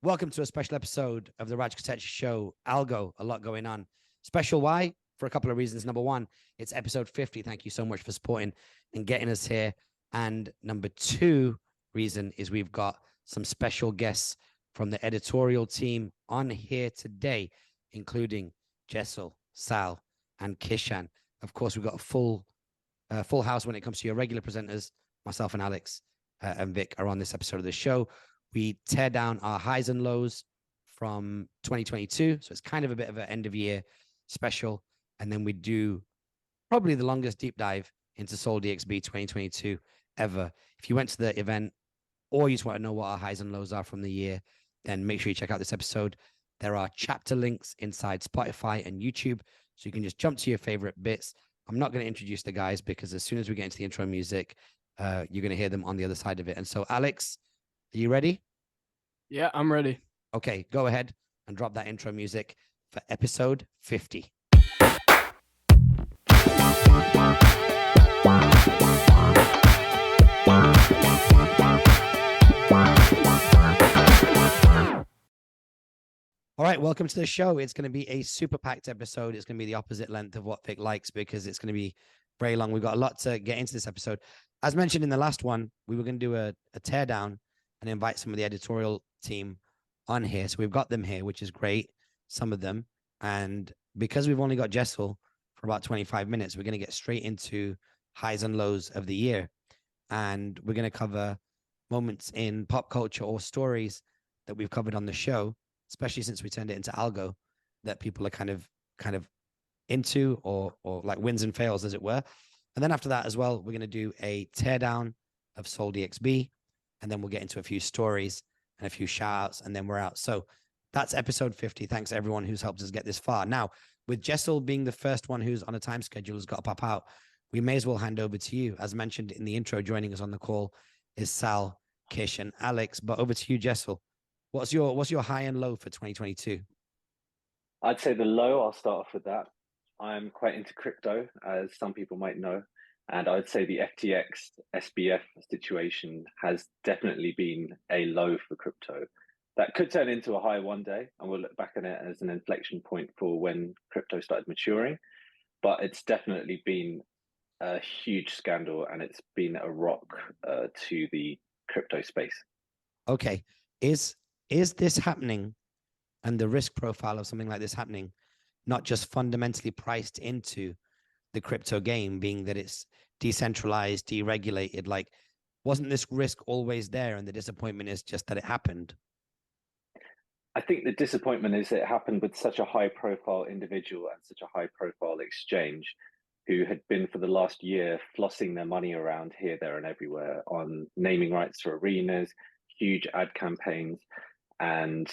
Welcome to a special episode of the Raj Kotecha Show. ALGO, a lot going on. Special why? For a couple of reasons. Number one, it's episode 50. Thank you so much for supporting and getting us here. And number two reason is we've got some special guests from the editorial team on here today, including Jesal, Sal, and Kishan. Of course, we've got a full house when it comes to your regular presenters. Myself and Alex and Vic are on this episode of the show. We tear down our highs and lows from 2022. So it's kind of a bit of an end of year special. And then we do probably the longest deep dive into SoleDXB 2022 ever. If you went to the event or you just want to know what our highs and lows are from the year, then make sure you check out this episode. There are chapter links inside Spotify and YouTube. So you can just jump to your favorite bits. I'm not going to introduce the guys because as soon as we get into the intro music, you're going to hear them on the other side of it. And so, Alex, are you ready? Yeah, I'm ready. Okay, go ahead and drop that intro music for episode 50. All right, welcome to the show. It's going to be a super packed episode. It's going to be the opposite length of what Vic likes because it's going to be very long. We've got a lot to get into this episode. As mentioned in the last one, we were going to do a teardown and invite some of the editorial team on here. So we've got them here, which is great, some of them. And because we've only got Jesal for about 25 minutes, we're going to get straight into highs and lows of the year. And we're going to cover moments in pop culture or stories that we've covered on the show, especially since we turned it into ALGO, that people are kind of into or like wins and fails, as it were. And then after that as well, we're going to do a teardown of SoleDXB. And then we'll get into a few stories and a few shout outs, and then we're out. So that's episode 50. Thanks to everyone who's helped us get this far. Now, with Jesal being the first one who's on a time schedule, who's got to pop out, we may as well hand over to you. As mentioned in the intro, joining us on the call is Sal, Kish, and Alex. But over to you, Jesal. What's your high and low for 2022? I'd say the low, I'll start off with that. I'm quite into crypto, as some people might know. And I'd say the FTX SBF situation has definitely been a low for crypto. That could turn into a high one day, and we'll look back on it as an inflection point for when crypto started maturing. But it's definitely been a huge scandal, and it's been a rock to the crypto space. Okay. Is this happening, and the risk profile of something like this happening, not just fundamentally priced into the crypto game, being that it's decentralized, deregulated? Like, wasn't this risk always there, and the disappointment is just that it happened? I think the disappointment is it happened with such a high-profile individual and such a high-profile exchange who had been for the last year flossing their money around here, there, and everywhere on naming rights for arenas, huge ad campaigns, and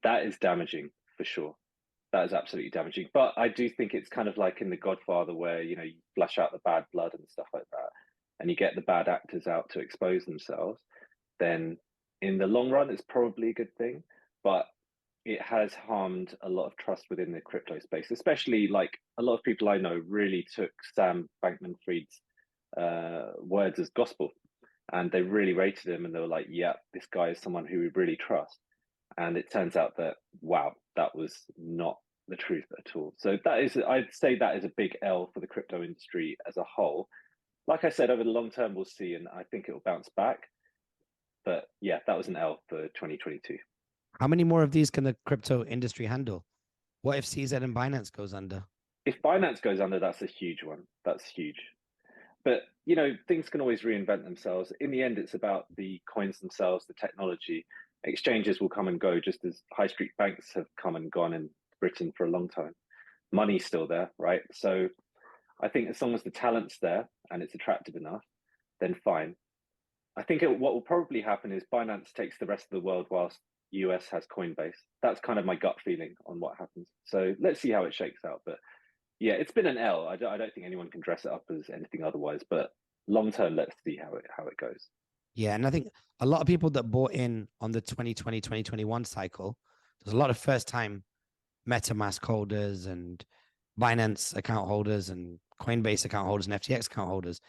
that is damaging for sure. That is absolutely damaging. But I do think it's kind of like in The Godfather where, you flush out the bad blood and stuff like that, and you get the bad actors out to expose themselves, then in the long run, it's probably a good thing. But it has harmed a lot of trust within the crypto space, especially like a lot of people I know really took Sam Bankman-Fried's words as gospel, and they really rated him, and they were like, yeah, this guy is someone who we really trust. And it turns out that, wow, that was not the truth at all. So I'd say that is a big L for the crypto industry as a whole. Like I said, over the long term, we'll see, and I think it will bounce back. But yeah, that was an L for 2022. How many more of these can the crypto industry handle? What if CZ and Binance goes under? If Binance goes under, that's a huge one. That's huge. But, things can always reinvent themselves. In the end, it's about the coins themselves, the technology. Exchanges will come and go, just as high street banks have come and gone in Britain for a long time. Money's still there, right? So I think as long as the talent's there and it's attractive enough, then fine. I think what will probably happen is Binance takes the rest of the world whilst US has Coinbase. That's kind of my gut feeling on what happens. So let's see how it shakes out. But yeah, it's been an L. I don't think anyone can dress it up as anything otherwise. But long term, let's see how it goes. Yeah, and I think a lot of people that bought in on the 2020, 2021 cycle, there's a lot of first-time MetaMask holders and Binance account holders and Coinbase account holders and FTX account holders.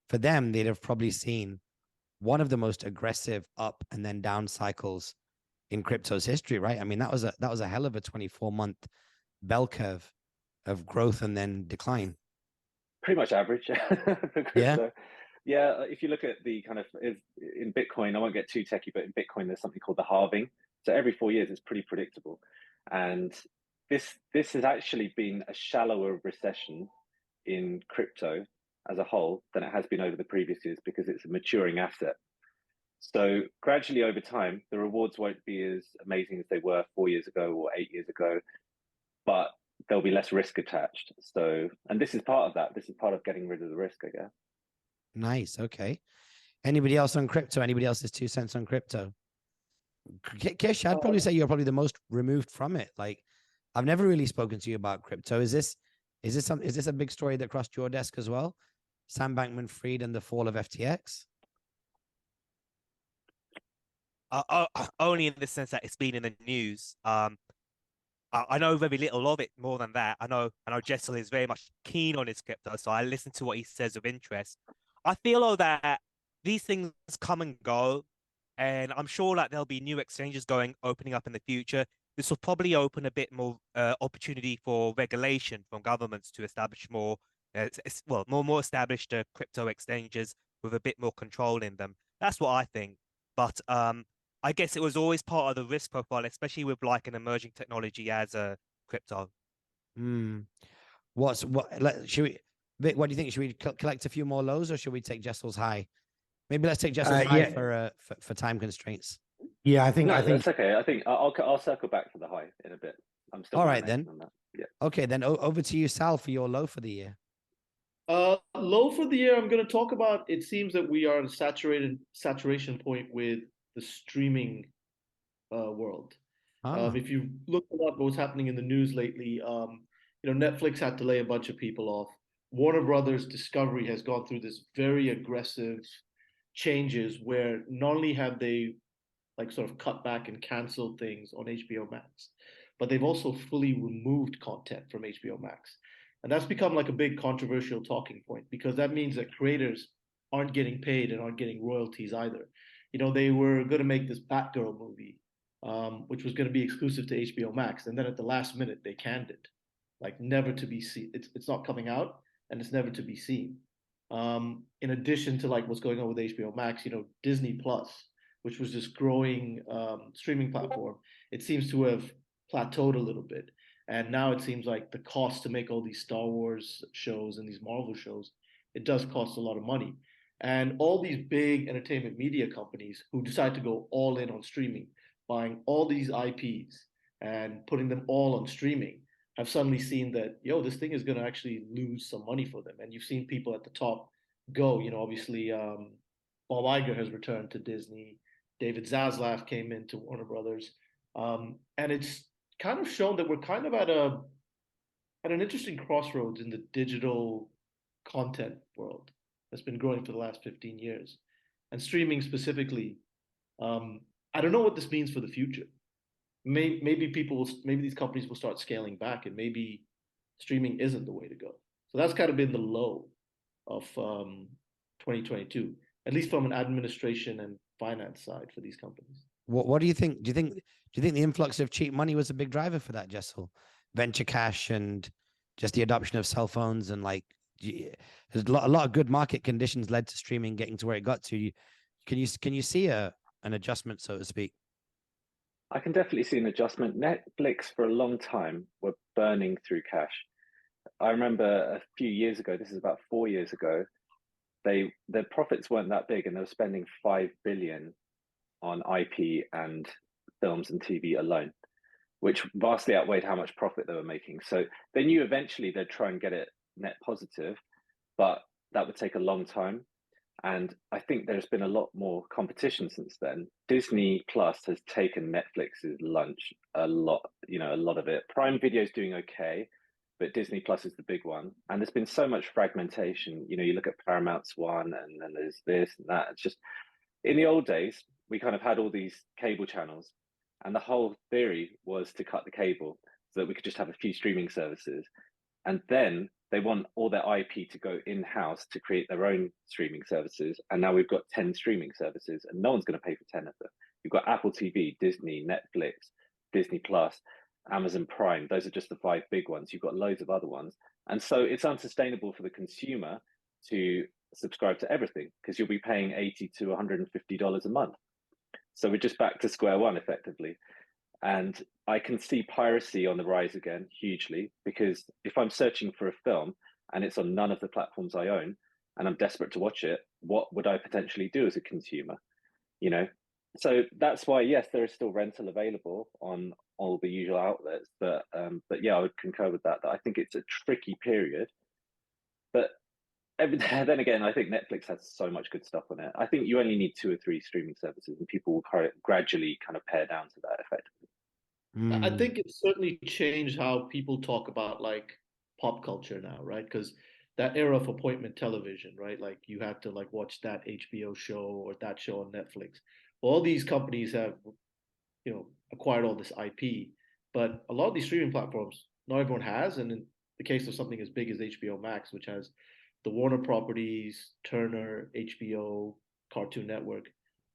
For them, they'd have probably seen one of the most aggressive up and then down cycles in crypto's history, right? I mean, that was a hell of a 24-month bell curve of growth and then decline. Pretty much average for Yeah. crypto. Yeah, if you look at the kind of in Bitcoin, I won't get too techy, but in Bitcoin, there's something called the halving. So every 4 years, it's pretty predictable. And this has actually been a shallower recession in crypto as a whole than it has been over the previous years because it's a maturing asset. So gradually over time, the rewards won't be as amazing as they were 4 years ago or 8 years ago, but there'll be less risk attached. So, and this is part of that. This is part of getting rid of the risk, I guess. Nice. Okay. Anybody else on crypto? Anybody else's 2 cents on crypto? Kish, I'd probably say you're probably the most removed from it. Like, I've never really spoken to you about crypto. Is this a big story that crossed your desk as well? Sam Bankman-Fried and the fall of FTX? Only in the sense that it's been in the news. I know very little of it. More than that, I know Jesal is very much keen on his crypto, so I listen to what he says with interest. I feel though that these things come and go, and I'm sure that there'll be new exchanges opening up in the future. This will probably open a bit more opportunity for regulation from governments to establish more established crypto exchanges with a bit more control in them. That's what I think. But I guess it was always part of the risk profile, especially with like an emerging technology as a crypto. Should we, Vic, what do you think? Should we collect a few more lows or should we take Jessel's high? Maybe let's take Jessel's high for time constraints. Yeah, I think that's okay. I think I'll circle back for the high in a bit. I'm still all right then. On that. Yeah. Okay, then over to you, Sal, for your low for the year. Low for the year, I'm going to talk about. It seems that we are at a saturation point with the streaming world. If you look at what's happening in the news lately, Netflix had to lay a bunch of people off. Warner Brothers Discovery has gone through this very aggressive changes where not only have they like sort of cut back and canceled things on HBO Max, but they've also fully removed content from HBO Max. And that's become like a big controversial talking point because that means that creators aren't getting paid and aren't getting royalties either. They were going to make this Batgirl movie, which was going to be exclusive to HBO Max. And then at the last minute, they canned it, like never to be seen. It's not coming out and it's never to be seen. In addition to like what's going on with HBO Max, Disney Plus, which was this growing streaming platform, it seems to have plateaued a little bit. And now it seems like the cost to make all these Star Wars shows and these Marvel shows, it does cost a lot of money. And all these big entertainment media companies who decide to go all in on streaming, buying all these IPs and putting them all on streaming, have suddenly seen that, this thing is going to actually lose some money for them. And you've seen people at the top go, obviously Bob Iger has returned to Disney. David Zaslav came into Warner Brothers. And it's kind of shown that we're kind of at an interesting crossroads in the digital content world that's been growing for the last 15 years. And streaming specifically, I don't know what this means for the future. Maybe these companies will start scaling back and maybe streaming isn't the way to go. So that's kind of been the low of 2022, at least from an administration and finance side for these companies. What do you think? Do you think the influx of cheap money was a big driver for that, Jesal? Venture cash and just the adoption of cell phones and like there's a lot of good market conditions led to streaming getting to where it got to. Can you see an adjustment, so to speak? I can definitely see an adjustment. Netflix for a long time were burning through cash. I remember a few years ago, this is about 4 years ago, their profits weren't that big and they were spending 5 billion on IP and films and TV alone, which vastly outweighed how much profit they were making. So they knew eventually they'd try and get it net positive, but that would take a long time. And I think there's been a lot more competition since then. Disney Plus has taken Netflix's lunch a lot of it. Prime Video is doing okay, but Disney Plus is the big one. And there's been so much fragmentation. You look at Paramount's one and then there's this and that. It's just, in the old days, we kind of had all these cable channels and the whole theory was to cut the cable so that we could just have a few streaming services. And then they want all their IP to go in-house to create their own streaming services. And now we've got 10 streaming services and no one's going to pay for 10 of them. You've got Apple TV, Disney, Netflix, Disney Plus, Amazon Prime. Those are just the 5 big ones. You've got loads of other ones. And so it's unsustainable for the consumer to subscribe to everything because you'll be paying $80 to $150 a month. So we're just back to square one effectively. And I can see piracy on the rise again hugely, because if I'm searching for a film and it's on none of the platforms I own and I'm desperate to watch it, what would I potentially do as a consumer? You know, so that's why, yes, there is still rental available on all the usual outlets. But yeah, I would concur with that I think it's a tricky period. But then again, I think Netflix has so much good stuff on it. I think you only need 2 or 3 streaming services, and people will gradually kind of pare down to that effectively. I think it certainly changed how people talk about like pop culture now, right? Because that era of appointment television, right? Like you had to like watch that HBO show or that show on Netflix. All these companies have, acquired all this IP, but a lot of these streaming platforms, not everyone has. And in the case of something as big as HBO Max, which has the Warner properties, Turner, HBO, Cartoon Network,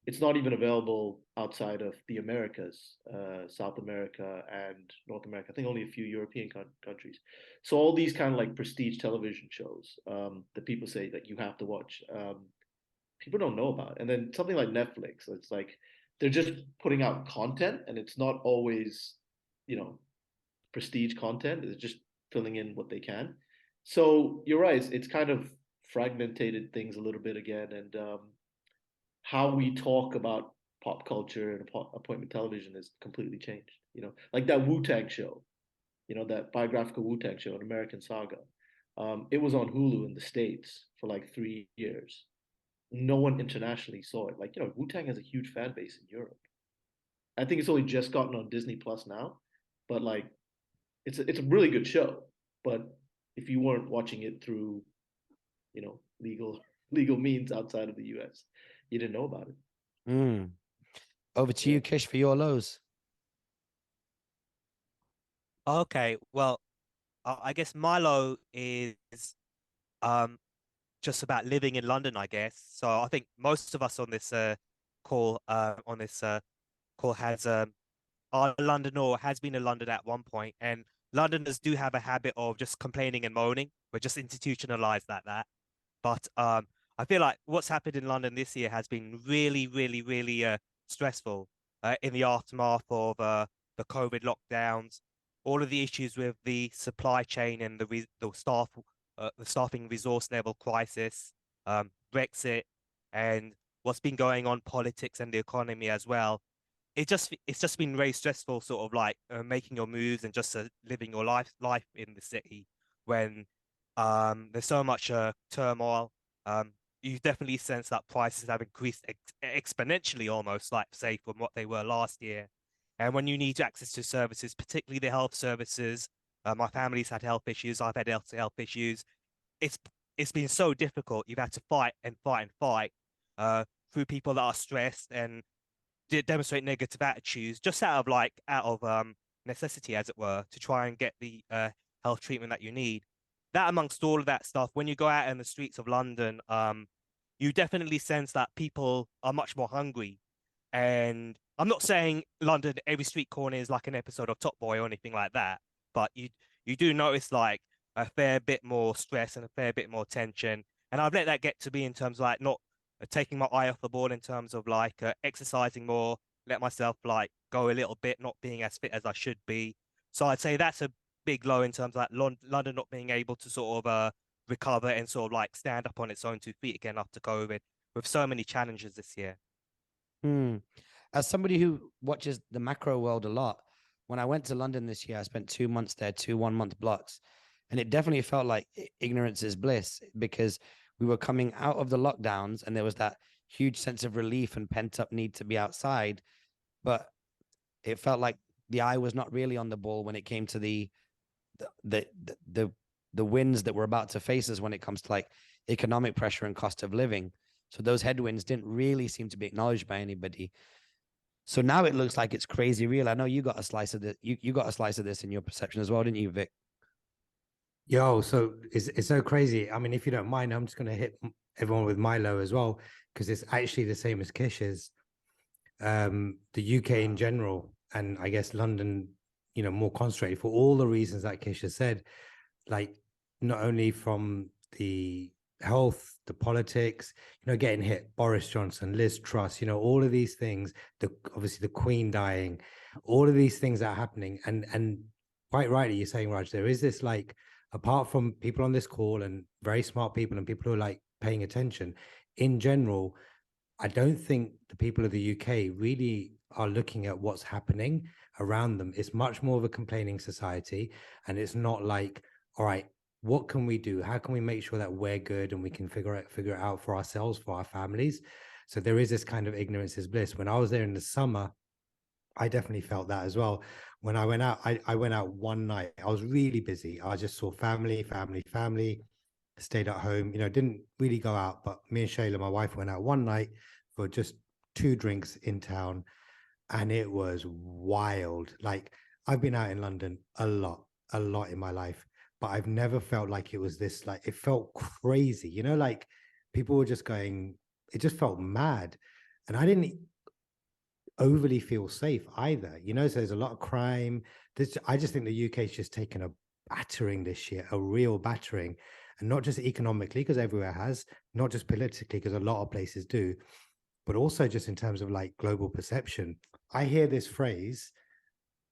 it's not even available outside of the Americas, South America and North America. I think only a few European countries. So all these kind of like prestige television shows that people say that you have to watch, people don't know about. And then something like Netflix, it's like they're just putting out content, and it's not always, prestige content. It's just filling in what they can. So you're right. It's kind of fragmented things a little bit again, and how we talk about pop culture and appointment television has completely changed. Like that Wu-Tang show, that biographical Wu-Tang show, an American Saga. It was on Hulu in the States for like 3 years. No one internationally saw it. Like, Wu-Tang has a huge fan base in Europe. I think it's only just gotten on Disney Plus now, but like, it's a really good show. But if you weren't watching it through, legal means outside of the US, you didn't know about it. Over to you, Kish, for your lows. Okay, well, I guess my low is just about living in London, I guess. So I think most of us on this call has are London or has been in London at one point, and Londoners do have a habit of just complaining and moaning. We're just institutionalized like that. But I feel like what's happened in London this year has been really, really, really stressful in the aftermath of the COVID lockdowns, all of the issues with the supply chain and the staffing resource level crisis, Brexit, and what's been going on politics and the economy as well. It's just been very stressful, sort of like making your moves and just living your life in the city when there's so much turmoil. You definitely sense that prices have increased exponentially, almost like say from what they were last year. And when you need access to services, particularly the health services, my family's had health issues. I've had health issues. It's been so difficult. You've had to fight and fight and fight through people that are stressed and demonstrate negative attitudes, just out of necessity, as it were, to try and get the health treatment that you need. That amongst all of that stuff, when you go out in the streets of London, you definitely sense that people are much more hungry. And I'm not saying London, every street corner is like an episode of Top Boy or anything like that, but you do notice like a fair bit more stress and a fair bit more tension. And I've let that get to me in terms of like not taking my eye off the ball in terms of like exercising more, let myself like go a little bit, not being as fit as I should be. So I'd say that's a big low in terms of like London not being able to sort of recover and sort of like stand up on its own 2 feet again after COVID, with so many challenges this year. As somebody who watches the macro world a lot, when I went to London this year, I spent 2 months there, 2 1-month blocks. And it definitely felt like ignorance is bliss, because we were coming out of the lockdowns and there was that huge sense of relief and pent up need to be outside. But it felt like the eye was not really on the ball when it came to the winds that we're about to face us when it comes to like economic pressure and cost of living. So those headwinds didn't really seem to be acknowledged by anybody. So now it looks like it's crazy real. I know you got a slice of this. You got a slice of this in your perception as well, didn't you, Vic? Yo, so it's so crazy. I mean, if you don't mind, I'm just going to hit everyone with my low as well, because it's actually the same as Kish's. the UK in general, and I guess London, more concentrated for all the reasons that Kish has said, like not only from the health, the politics, getting hit, Boris Johnson, Liz Truss, all of these things, obviously the Queen dying, all of these things that are happening. And quite rightly, you're saying, Raj, there is this, like, apart from people on this call and very smart people and people who are like paying attention, in general, I don't think the people of the UK really are looking at what's happening around them. It's much more of a complaining society. And it's not like, all right, what can we do? How can we make sure that we're good and we can figure it out for ourselves, for our families? So there is this kind of ignorance is bliss. When I was there in the summer, I definitely felt that as well. When I went out, I went out one night. I was really busy. I just saw family, stayed at home, didn't really go out. But me and Shayla, my wife, went out one night for just 2 drinks in town. And it was wild. Like, I've been out in London a lot in my life, but I've never felt like it was this, like, it felt crazy, like people were just going, it just felt mad. And I didn't overly feel safe either, so there's a lot of crime. I just think the UK's just taken a battering this year, a real battering, and not just economically, because everywhere has, not just politically, because a lot of places do, but also just in terms of like global perception. I hear this phrase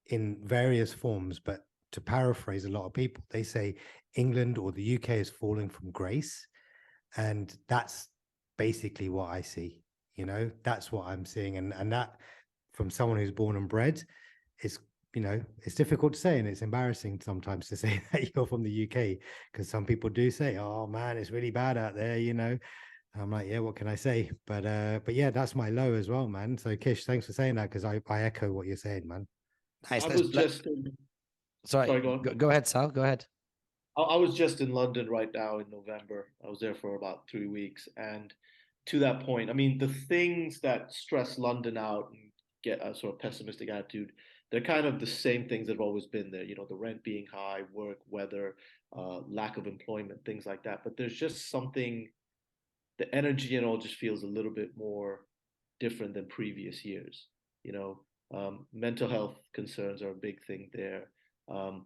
in various forms, but to paraphrase a lot of people, they say England or the UK is falling from grace. And that's basically what I see, that's what I'm seeing. And that, from someone who's born and bred, is, it's difficult to say, and it's embarrassing sometimes to say that you're from the UK, because some people do say, oh man, it's really bad out there, I'm like, yeah, what can I say? But yeah, that's my low as well, man. So Kish, thanks for saying that, because I echo what you're saying, man. Nice. I was just sorry, go on. Go ahead, Sal. Go ahead. I was just in London right now in November. I was there for about 3 weeks. And to that point, I mean, the things that stress London out and get a sort of pessimistic attitude, they're kind of the same things that have always been there. The rent being high, work, weather, lack of employment, things like that. But there's just something, the energy and all just feels a little bit more different than previous years. Mental health concerns are a big thing there.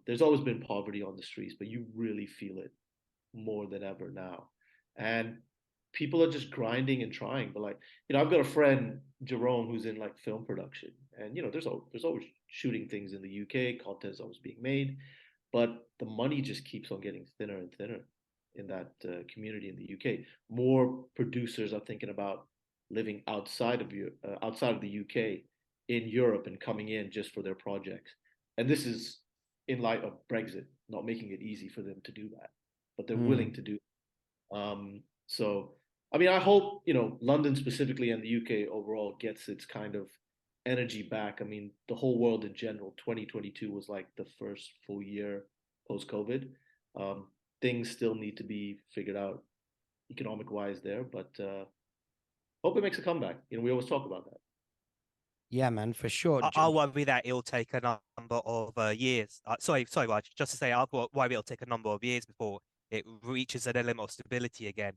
There's always been poverty on the streets, but you really feel it more than ever now. And people are just grinding and trying. But like, I've got a friend, Jerome, who's in like film production, and there's always shooting things in the UK. Content's always being made, but the money just keeps on getting thinner and thinner in that community in the UK. More producers are thinking about living outside of the UK in Europe and coming in just for their projects. And this is in light of Brexit, not making it easy for them to do that, but they're willing to do it. So, I mean, I hope, London specifically and the UK overall gets its kind of energy back. I mean, the whole world in general, 2022 was like the first full year post-COVID. Things still need to be figured out economic wise there, but hope it makes a comeback. We always talk about that. Yeah, man, for sure. I'll worry that it'll take a number of years. Sorry, Raj, just to say, I'll worry it'll take a number of years before it reaches an element of stability again.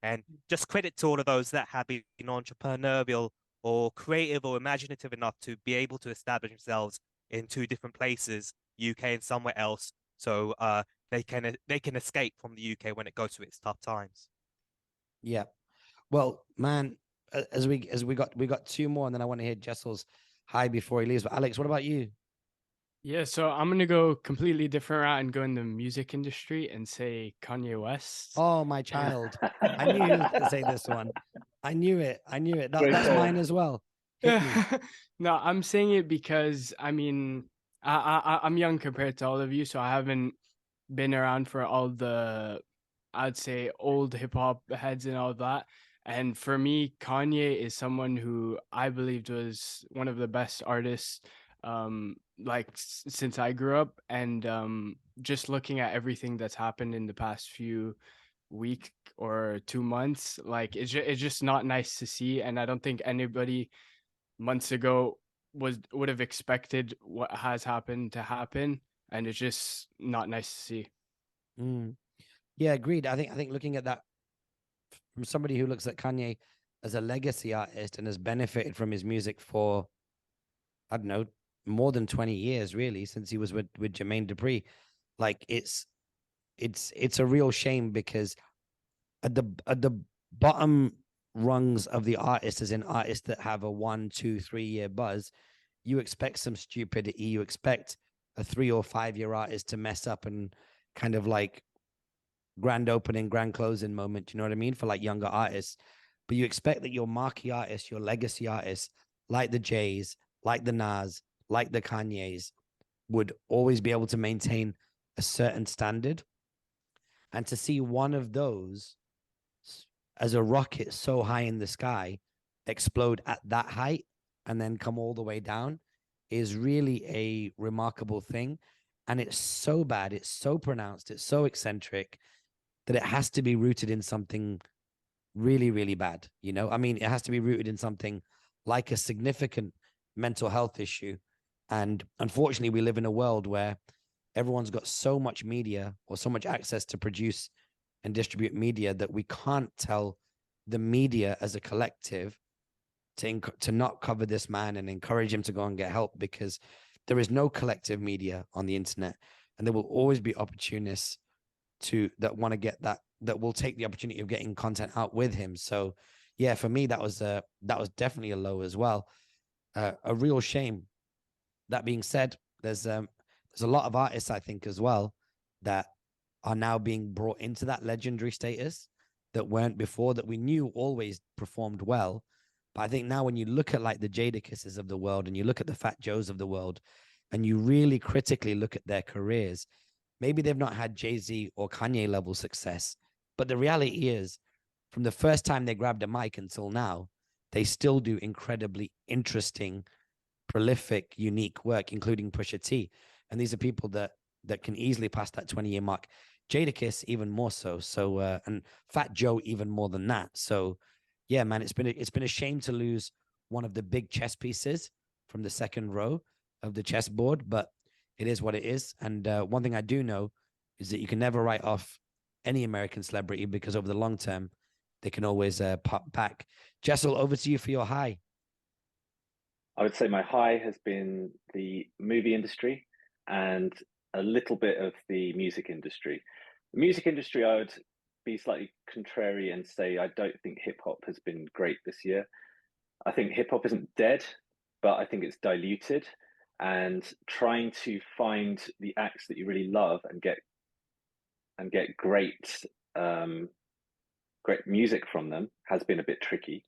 And just credit to all of those that have been entrepreneurial or creative or imaginative enough to be able to establish themselves in 2 different places, UK and somewhere else, so they can escape from the UK when it goes through its tough times. Yeah. Well, man, as we got 2 more, and then I want to hear Jesal's high before he leaves. But Alex, what about you? Yeah, so I'm gonna go completely different route and go in the music industry and say Kanye West. Oh, my child. I knew he was gonna say this one. I knew it. That's mine as well. No, I'm saying it because I mean I'm young compared to all of you, so I haven't been around for all the, I'd say, old hip hop heads and all that. And for me, Kanye is someone who I believed was one of the best artists since I grew up. And just looking at everything that's happened in the past few week or 2 months, like it's just not nice to see. And I don't think anybody months ago would have expected what has happened to happen, and it's just not nice to see. Yeah, agreed. I think looking at that from somebody who looks at Kanye as a legacy artist and has benefited from his music for, I don't know, more than 20 years, really, since he was with Jermaine Dupri. Like it's a real shame because at the bottom rungs of the artist, as in artists that have a 1, 2, 3 year buzz, you expect some stupidity. You expect a 3 or 5 year artist to mess up and kind of like grand opening, grand closing moment. You know what I mean? For like younger artists, but you expect that your marquee artists, your legacy artists, like the Jays, like the Nas, like the Kanyes, would always be able to maintain a certain standard. And to see one of those as a rocket so high in the sky explode at that height and then come all the way down is really a remarkable thing. And it's so bad, it's so pronounced, it's so eccentric that it has to be rooted in something really, really bad. You know, I mean, it has to be rooted in something like a significant mental health issue. And unfortunately, we live in a world where everyone's got so much media or so much access to produce and distribute media that we can't tell the media as a collective to not cover this man and encourage him to go and get help, because there is no collective media on the internet, and there will always be opportunists that want to get that will take the opportunity of getting content out with him. So yeah, for me, that was definitely a low as well. A real shame. That being said, there's a lot of artists, I think, as well, that are now being brought into that legendary status that weren't before, that we knew always performed well. But I think now when you look at like the Jadakisses of the world and you look at the Fat Joes of the world and you really critically look at their careers, maybe they've not had Jay-Z or Kanye level success, but the reality is from the first time they grabbed a mic until now, they still do incredibly interesting, prolific, unique work, including Pusha T. And these are people that can easily pass that 20-year mark. Jadakiss even more so. So and Fat Joe even more than that. So yeah, man, it's been a shame to lose one of the big chess pieces from the second row of the chessboard, but it is what it is. And one thing I do know is that you can never write off any American celebrity, because over the long term, they can always pop back. Jesal, over to you for your high. I would say my high has been the movie industry and a little bit of the music industry. The music industry, I would be slightly contrary and say I don't think hip hop has been great this year. I think hip hop isn't dead, but I think it's diluted, and trying to find the acts that you really love and get great great music from them has been a bit tricky.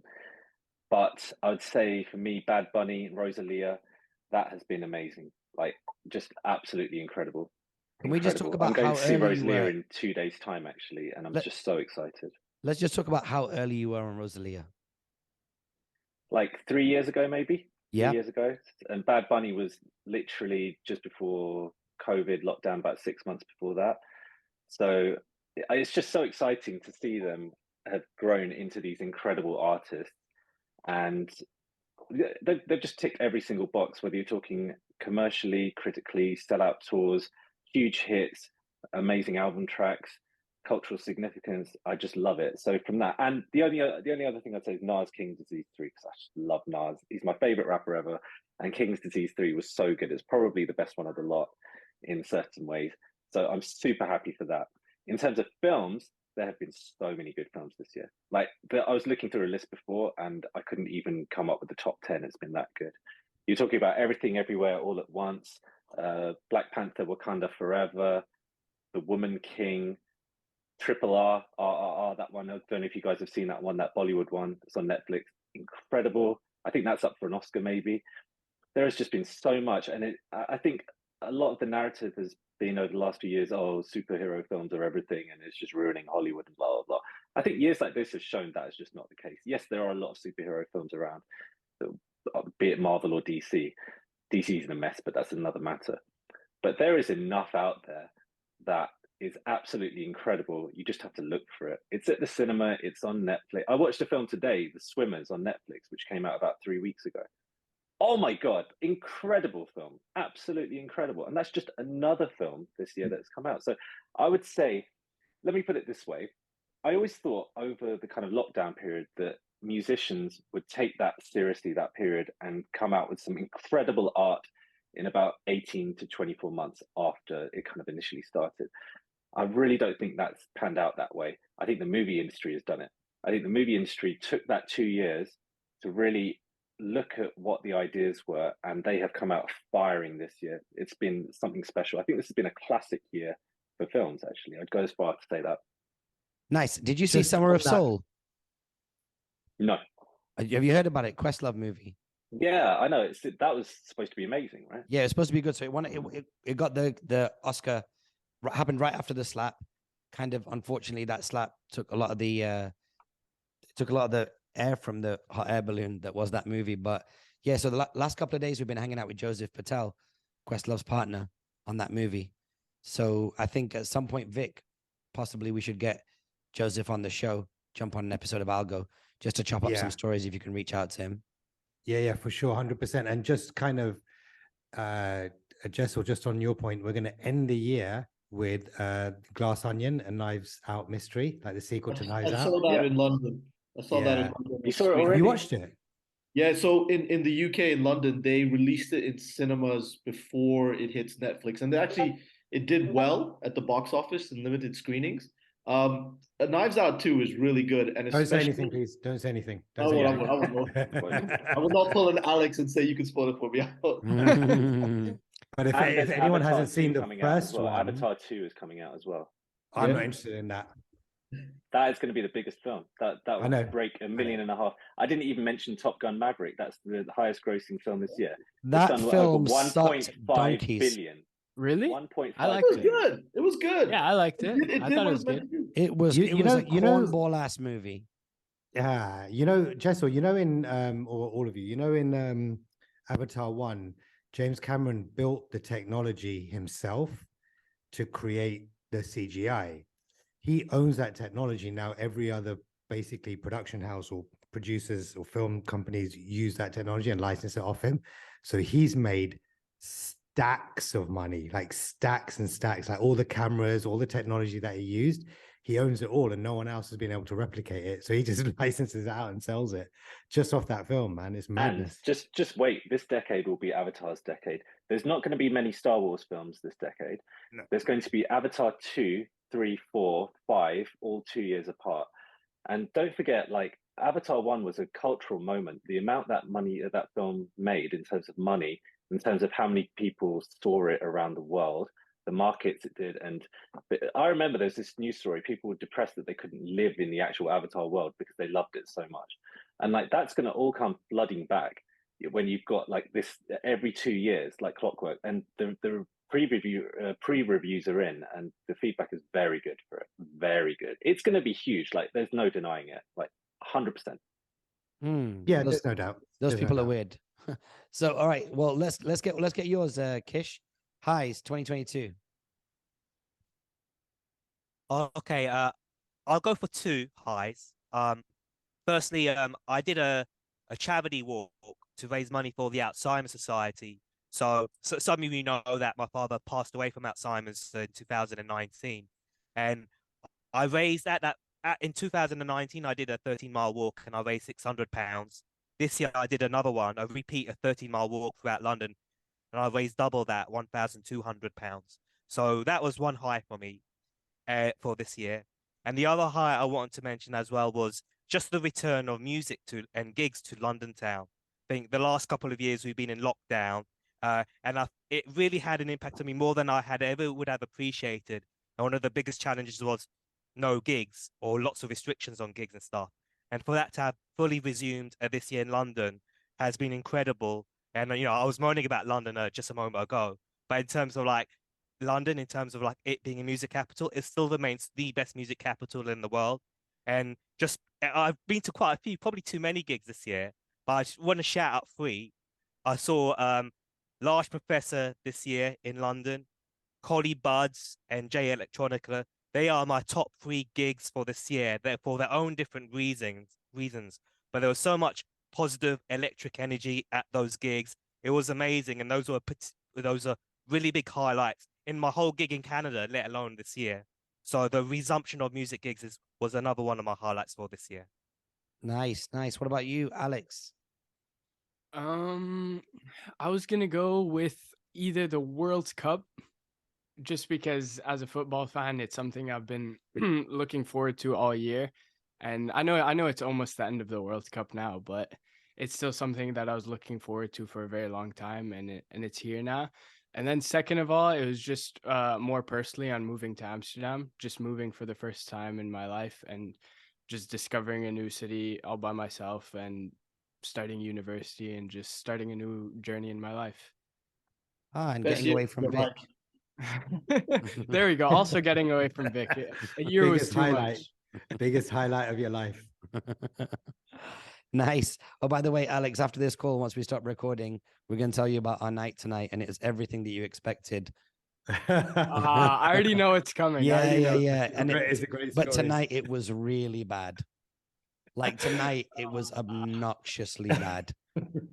But I would say for me, Bad Bunny and Rosalia, that has been amazing. Like, just absolutely incredible. Can we just talk about I'm going how to see early Rosalia in 2 days' time, actually, and I'm just so excited. Let's just talk about how early you were on Rosalia. Like 3 years ago, maybe. Yeah. 3 years ago. And Bad Bunny was literally just before COVID lockdown, about 6 months before that. So it's just so exciting to see them have grown into these incredible artists. And they've just ticked every single box, whether you're talking commercially, critically, sellout tours, huge hits, amazing album tracks, cultural significance. I just love it. So from that, and the only other thing I'd say is Nas King's Disease 3, because I just love Nas. He's my favorite rapper ever, and King's Disease 3 was so good. It's probably the best one of the lot in certain ways. So I'm super happy for that. In terms of films, there have been so many good films this year. Like, I was looking through a list before and I couldn't even come up with the top 10. It's been that good. You're talking about Everything Everywhere All at Once, Black Panther, Wakanda Forever, The Woman King, Triple R, RRR, that one. I don't know if you guys have seen that one, that Bollywood one. It's on Netflix. Incredible. I think that's up for an Oscar maybe. There has just been so much. And I think a lot of the narrative has been over the last few years, oh, superhero films are everything and it's just ruining Hollywood and blah, blah, blah. I think years like this have shown that is just not the case. Yes, there are a lot of superhero films around, be it Marvel or DC. DC is in a mess, but that's another matter. But there is enough out there that is absolutely incredible. You just have to look for it. It's at the cinema. It's on Netflix. I watched a film today, The Swimmers, on Netflix, which came out about 3 weeks ago. Oh my God, incredible film. Absolutely incredible. And that's just another film this year that's come out. So I would say, let me put it this way. I always thought over the kind of lockdown period that musicians would take that seriously, that period, and come out with some incredible art in about 18 to 24 months after it kind of initially started. I really don't think that's panned out that way. I think the movie industry has done it. I think the movie industry took that 2 years to really look at what the ideas were, and they have come out firing this year. It's been something special. I think this has been a classic year for films, actually. I'd go as far to say that. Nice. Did you see Just Summer on of that- Soul? No. Have you heard about it? Questlove movie. Yeah, I know. That was supposed to be amazing, right? Yeah, it's supposed to be good. So it got the Oscar. Happened right after the slap. Kind of unfortunately, that slap took a lot of the air from the hot air balloon that was that movie. But yeah, so the last couple of days we've been hanging out with Joseph Patel, Questlove's partner, on that movie. So I think at some point, Vic, possibly we should get Joseph on the show, jump on an episode of ALGO, just to chop up some stories if you can reach out to him. Yeah, for sure, 100%. And just kind of, Jessel, just on your point, we're going to end the year with Glass Onion and Knives Out Mystery, like the sequel to Knives Out. I saw that in London. I saw that in London. You saw it already? You watched it? Yeah, so in the UK, in London, they released it in cinemas before it hits Netflix. And it did well at the box office in limited screenings. Knives Out 2 is really good. And don't say anything, please. Don't say anything. I will not pull an Alex and say you can spoil it for me. But if anyone hasn't seen the first one, Avatar 2 is coming out as well. I'm not interested in that. That is going to be the biggest film. That will break 1.5 million. I didn't even mention Top Gun Maverick. That's the highest grossing film this year. That film sucked 1.5 donkeys. billion. Really? 1.5. I liked billion. it. Good. It was good. Yeah, I liked it. I thought it was good. It was a cornball ass movie. Yeah, Jessel, in or all of you, in Avatar 1, James Cameron built the technology himself to create the CGI. He owns that technology. Now every other basically production house or producers or film companies use that technology and license it off him. So he's made stacks of money, like stacks and stacks, like all the cameras, all the technology that he used. He owns it all and no one else has been able to replicate it. So he just licenses it out and sells it just off that film, man. It's madness. And just wait. This decade will be Avatar's decade. There's not going to be many Star Wars films this decade. No. There's going to be Avatar 2, 3, 4, 5, all 2 years apart. And don't forget, like, Avatar 1 was a cultural moment. The amount that money that film made in terms of money, in terms of how many people saw it around the world, the markets it did. And I remember there's this news story. People were depressed that they couldn't live in the actual Avatar world because they loved it so much. And like, that's going to all come flooding back when you've got like this every 2 years, like clockwork. And the pre-reviews are in and the feedback is very good for it. Very good. It's going to be huge. Like, there's no denying it. Like 100%. Yeah, there's no doubt. Those people are weird. So, all right. Well, let's get yours, Kish. Highs 2022. Okay, I'll go for 2 highs. Firstly, I did a charity walk to raise money for the Alzheimer's Society. So some of you know that my father passed away from Alzheimer's in 2019, and I raised that in 2019 I did a 13-mile walk and I raised £600. This year I did another one, a 13-mile walk throughout London, and I raised double that, £1,200. So that was one high for me for this year. And the other high I wanted to mention as well was just the return of music and gigs to London town. I think the last couple of years we've been in lockdown, and it really had an impact on me more than I had ever would have appreciated. And one of the biggest challenges was no gigs or lots of restrictions on gigs and stuff. And for that to have fully resumed this year in London has been incredible. And, I was moaning about London just a moment ago, but in terms of like London, in terms of like it being a music capital, it still remains the best music capital in the world. And just, I've been to quite a few, probably too many gigs this year, but I just want to shout out 3. I saw Large Professor this year in London, Collie Buddz and J Electronica. They are my top 3 gigs for this year. They're for their own different reasons, but there was so much positive electric energy at those gigs. It was amazing, and those are really big highlights in my whole gig in Canada, let alone this year. So the resumption of music gigs was another one of my highlights for this year. Nice, nice. What about you, Alex? I was gonna go with either the World Cup, just because as a football fan, it's something I've been looking forward to all year. And I know it's almost the end of the World Cup now, but it's still something that I was looking forward to for a very long time, and it's here now. And then second of all, it was just more personally on moving to Amsterdam, just moving for the first time in my life and just discovering a new city all by myself and starting university and just starting a new journey in my life. Ah, and Best getting year away of from your Vic. life. There we go. Also getting away from Vic. A year was Biggest too highlight. much. Biggest highlight of your life. Nice. Oh, by the way, Alex, after this call, once we stop recording, we're going to tell you about our night tonight, and it's everything that you expected. I already know it's coming. I Yeah, already yeah, know. yeah. And It's a great but story. tonight it was really bad. Like tonight, it was obnoxiously bad.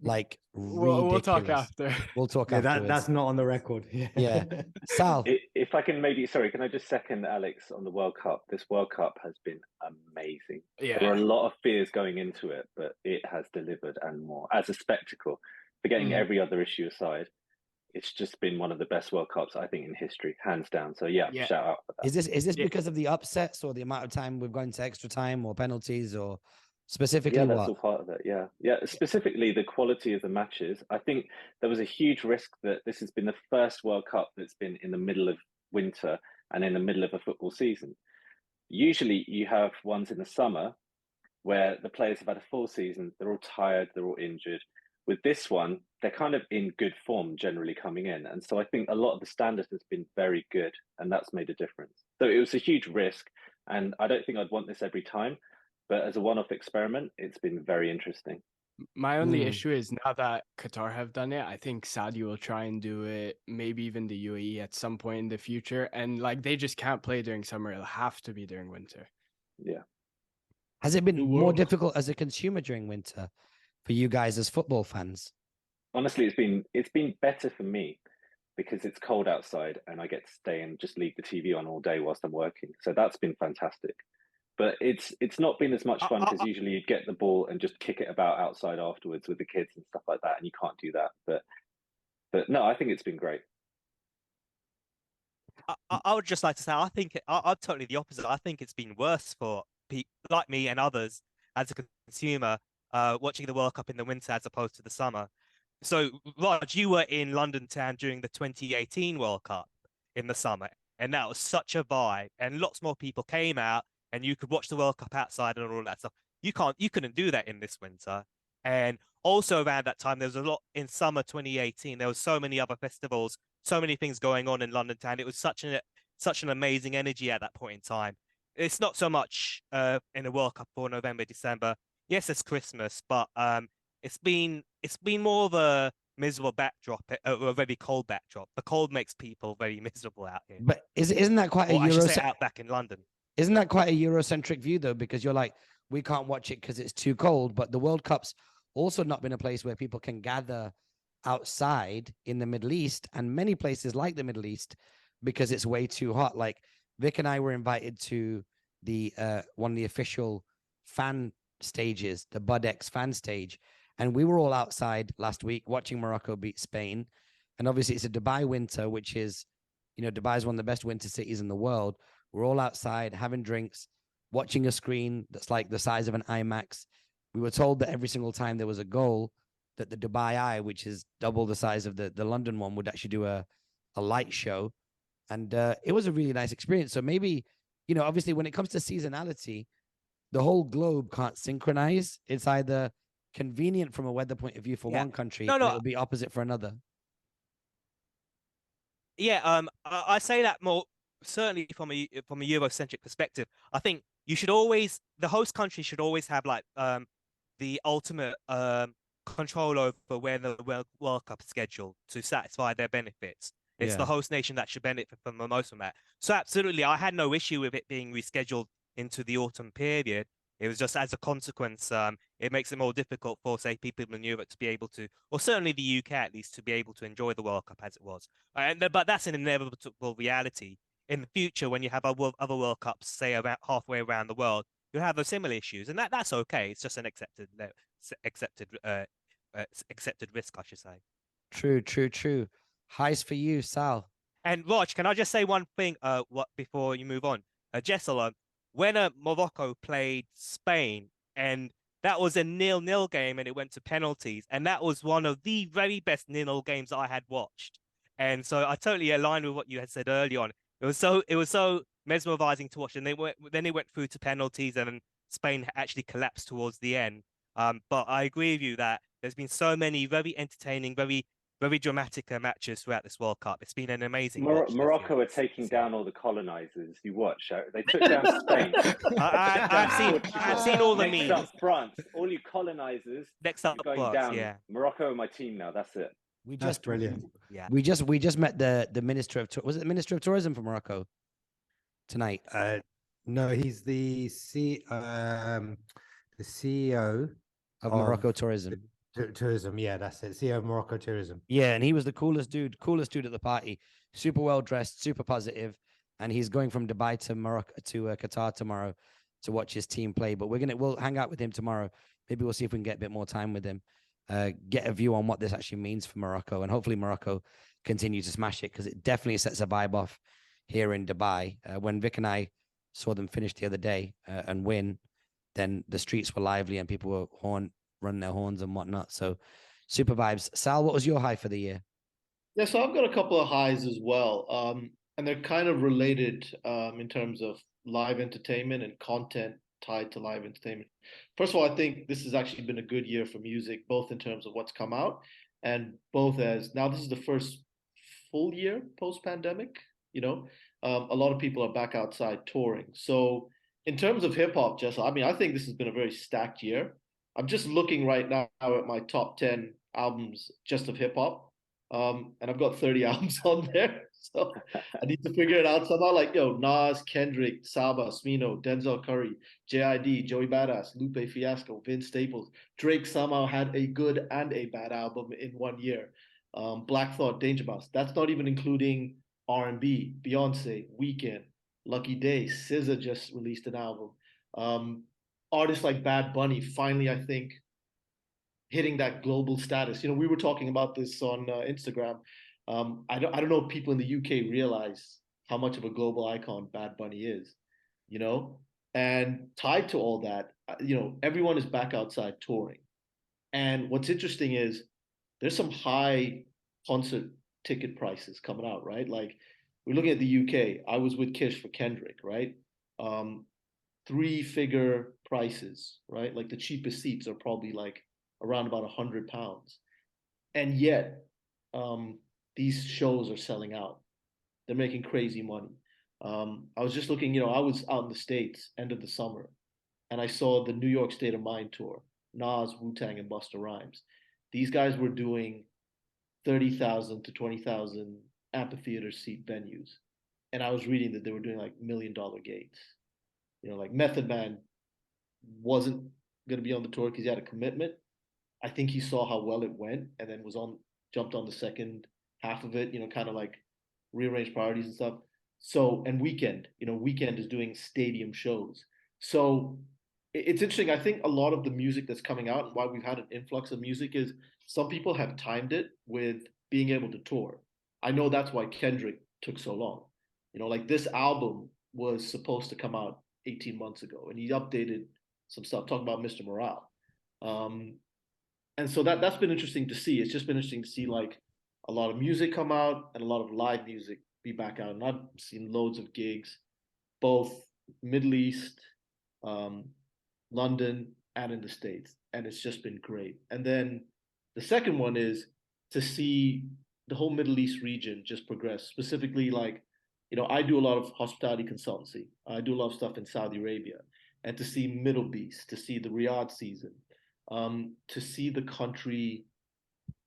Like We'll talk ridiculous. after. We'll talk Yeah, afterwards. that's not on the record. Yeah. Sal. If I can maybe, sorry, can I just second Alex on the World Cup? This World Cup has been amazing. Yeah. There were a lot of fears going into it, but it has delivered and more. As a spectacle, forgetting every other issue aside, it's just been one of the best World Cups, I think, in history, hands down. So yeah, Yeah. shout out for that. Is this Yeah. because of the upsets or the amount of time we've gone to extra time or penalties or specifically Yeah, that's what? all part of it. Yeah. Yeah. Specifically, the quality of the matches. I think there was a huge risk that this has been the first World Cup that's been in the middle of winter and in the middle of a football season. Usually, you have ones in the summer where the players have had a full season, they're all tired, they're all injured. With this one, they're kind of in good form generally coming in. And so I think a lot of the standard has been very good, and that's made a difference. So it was a huge risk, and I don't think I'd want this every time. But as a one off experiment, it's been very interesting. My only issue is now that Qatar have done it, I think Saudi will try and do it, maybe even the UAE at some point in the future. And like they just can't play during summer. It'll have to be during winter. Yeah. Has it been New more world. difficult as a consumer during winter for you guys as football fans? Honestly, it's been better for me because it's cold outside and I get to stay and just leave the TV on all day whilst I'm working. So that's been fantastic. But it's not been as much fun because usually you'd get the ball and just kick it about outside afterwards with the kids and stuff like that, and you can't do that. But no, I think it's been great. I would just like to say, I think I'm totally the opposite. I think it's been worse for people like me and others as a consumer watching the World Cup in the winter as opposed to the summer. So, Raj, you were in London town during the 2018 World Cup in the summer, and that was such a vibe, and lots more people came out, and you could watch the World Cup outside and all that stuff. You couldn't do that in this winter. And also around that time, there was a lot in summer 2018. There was so many other festivals, so many things going on in London town. It was such an amazing energy at that point in time. It's not so much in the World Cup for November, December. Yes, it's Christmas, but it's been more of a miserable backdrop, a very cold backdrop. The cold makes people very miserable out here. But isn't that quite a Or I should Euro? say out back in London. Isn't that quite a Eurocentric view though? Because you're like, we can't watch it because it's too cold. But the World Cup's also not been a place where people can gather outside in the Middle East, and many places like the Middle East because it's way too hot. Like Vic and I were invited to the one of the official fan stages, the Bud X fan stage, and we were all outside last week watching Morocco beat Spain. And obviously it's a Dubai winter, which is, Dubai is one of the best winter cities in the world. We're all outside having drinks, watching a screen that's like the size of an IMAX. We were told that every single time there was a goal, that the Dubai Eye, which is double the size of the London one, would actually do a light show. And it was a really nice experience. So maybe, obviously when it comes to seasonality, the whole globe can't synchronize. It's either convenient from a weather point of view for one country, or it'll be opposite for another. Yeah, I say that more certainly from a Eurocentric perspective. I think the host country should always have like the ultimate control over where the World Cup is scheduled to satisfy their benefits. It's the host nation that should benefit from the most from that. So absolutely, I had no issue with it being rescheduled into the autumn period. It was just as a consequence, it makes it more difficult for, say, people in Europe to be able to, or certainly the UK at least, to be able to enjoy the World Cup as it was. But that's an inevitable reality. In the future, when you have other World Cups, say, about halfway around the world, you'll have those similar issues, and that's okay. It's just an accepted risk, I should say. True. Highs for you, Sal. And Raj, can I just say one thing? What before you move on, Jesal, when Morocco played Spain, and that was a 0-0 game, and it went to penalties, and that was one of the very best 0-0 games I had watched. And so I totally aligned with what you had said early on. It was so mesmerizing to watch, and then it went through to penalties, and Spain actually collapsed towards the end. But I agree with you that there's been so many very entertaining, very dramatic matches throughout this World Cup. It's been an amazing watch. Morocco are taking down all the colonizers. You watch. They took down Spain. I've seen all the Next memes. up, France. All you colonizers. Next up, going France, down. yeah. Morocco are my team now. That's it. That's brilliant. Yeah. We just met the minister of was it the minister of tourism for Morocco tonight? No, he's the CEO of Morocco Tourism. Tourism, yeah, that's it. CEO of Morocco Tourism. Yeah, and he was the coolest dude at the party. Super well dressed, super positive, and he's going from Dubai to Morocco to Qatar tomorrow to watch his team play. But we'll hang out with him tomorrow. Maybe we'll see if we can get a bit more time with him, get a view on what this actually means for Morocco, and hopefully Morocco continue to smash it, because it definitely sets a vibe off here in Dubai. When Vic and I saw them finish the other day and win, then the streets were lively and people were run their horns and whatnot. So super vibes. Sal, what was your high for the year? Yeah, so I've got a couple of highs as well. And they're kind of related in terms of live entertainment and content tied to live entertainment. First of all, I think this has actually been a good year for music, both in terms of what's come out and both as now this is the first full year post-pandemic, a lot of people are back outside touring. So in terms of hip hop, Jessa, I mean, I think this has been a very stacked year. I'm just looking right now at my top 10 albums just of hip hop. And I've got 30 albums on there. So I need to figure it out somehow. Like, Nas, Kendrick, Saba, Smino, Denzel Curry, J.I.D., Joey Badass, Lupe Fiasco, Vince Staples. Drake somehow had a good and a bad album in 1 year. Black Thought, Danger Mouse. That's not even including R&B, Beyonce, Weeknd, Lucky Day, SZA just released an album. Artists like Bad Bunny finally, I think, hitting that global status. We were talking about this on Instagram. I don't know if people in the UK realize how much of a global icon Bad Bunny is, and tied to all that, everyone is back outside touring. And what's interesting is there's some high concert ticket prices coming out, right? Like we're looking at the UK. I was with Kish for Kendrick, right? 3-figure prices, right? Like the cheapest seats are probably like around about £100. And yet, these shows are selling out. They're making crazy money. I was just looking, I was out in the States end of the summer, and I saw the New York State of Mind tour, Nas, Wu-Tang, and Busta Rhymes. These guys were doing 30,000 to 20,000 amphitheater seat venues. And I was reading that they were doing like $1 million gates. Like Method Man wasn't going to be on the tour because he had a commitment. I think he saw how well it went and then jumped on the second half of it, kind of like rearranged priorities and stuff. So, and Weeknd is doing stadium shows. So it's interesting. I think a lot of the music that's coming out and why we've had an influx of music is some people have timed it with being able to tour. I know that's why Kendrick took so long. Like this album was supposed to come out 18 months ago, and he updated some stuff talking about Mr. Morale. And so that's been interesting to see. It's just been interesting to see like a lot of music come out and a lot of live music be back out. And I've seen loads of gigs, both Middle East, London, and in the States. And it's just been great. And then the second one is to see the whole Middle East region just progress, specifically like, I do a lot of hospitality consultancy. I do a lot of stuff in Saudi Arabia, and to see Middle East, to see the Riyadh season, to see the country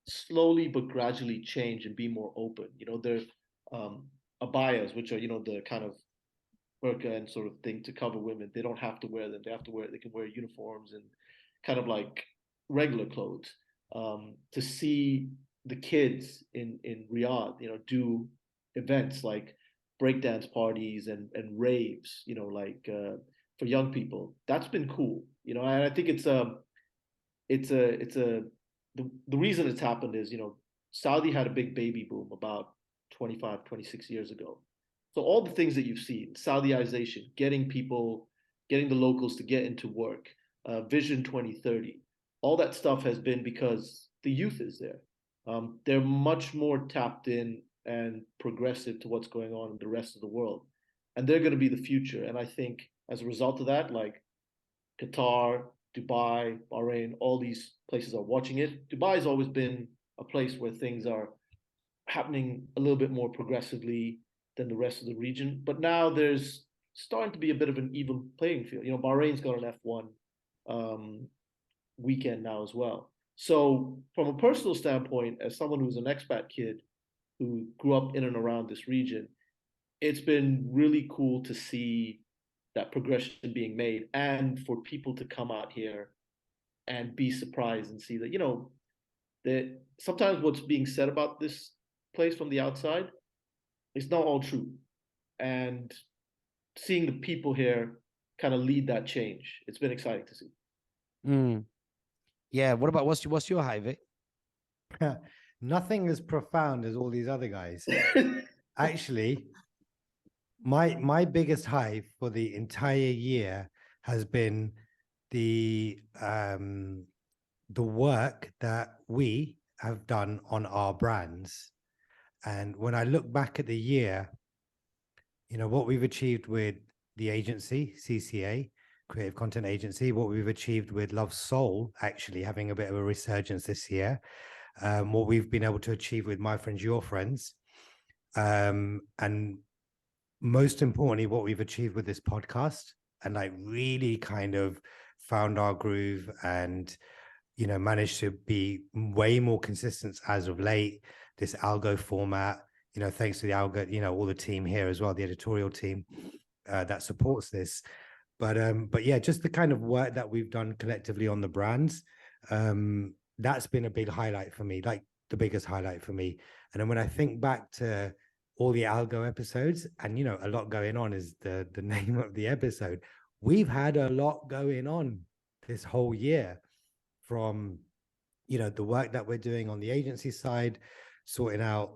slowly but gradually change and be more open. There's abayas, which are, the kind of burqa and sort of thing to cover women. They don't have to wear them. They can wear uniforms and kind of like regular clothes. To see the kids in Riyadh, do events like breakdance parties and raves, like for young people. That's been cool, you know. And I think the reason it's happened is, you know, Saudi had a big baby boom about 25, 26 years ago. So all the things that you've seen, Saudiization, getting the locals to get into work, Vision 2030, all that stuff has been because the youth is there. They're much more tapped in and progressive to what's going on in the rest of the world. And they're going to be the future. And I think as a result of that, like Qatar, Dubai, Bahrain, all these places are watching it. Dubai has always been a place where things are happening a little bit more progressively than the rest of the region. But now there's starting to be a bit of an even playing field. You know, Bahrain's got an F1 weekend now as well. So from a personal standpoint, as someone who's an expat kid who grew up in and around this region, it's been really cool to see that progression being made, and for people to come out here and be surprised and see that, you know, that sometimes what's being said about this place from the outside is not all true. And seeing the people here kind of lead that change, it's been exciting to see. Yeah. What about what's your high, Vic? Nothing as profound as all these other guys. Actually, my biggest high for the entire year has been the work that we have done on our brands. And when I look back at the year, you know, what we've achieved with the agency, CCA, Creative Content Agency, what we've achieved with Love Soul, actually having a bit of a resurgence this year, what we've been able to achieve with My Friends, Your Friends, and most importantly, what we've achieved with this podcast, and like really kind of found our groove and, you know, managed to be way more consistent as of late. This ALGO format, you know, thanks to the ALGO, you know, all the team here as well, the editorial team that supports this. But yeah, just the kind of work that we've done collectively on the brands, that's been a big highlight for me, like the biggest highlight for me. And then when I think back to all the ALGO episodes, and, you know, a lot going on is the name of the episode. We've had a lot going on this whole year, from, you know, the work that we're doing on the agency side, sorting out,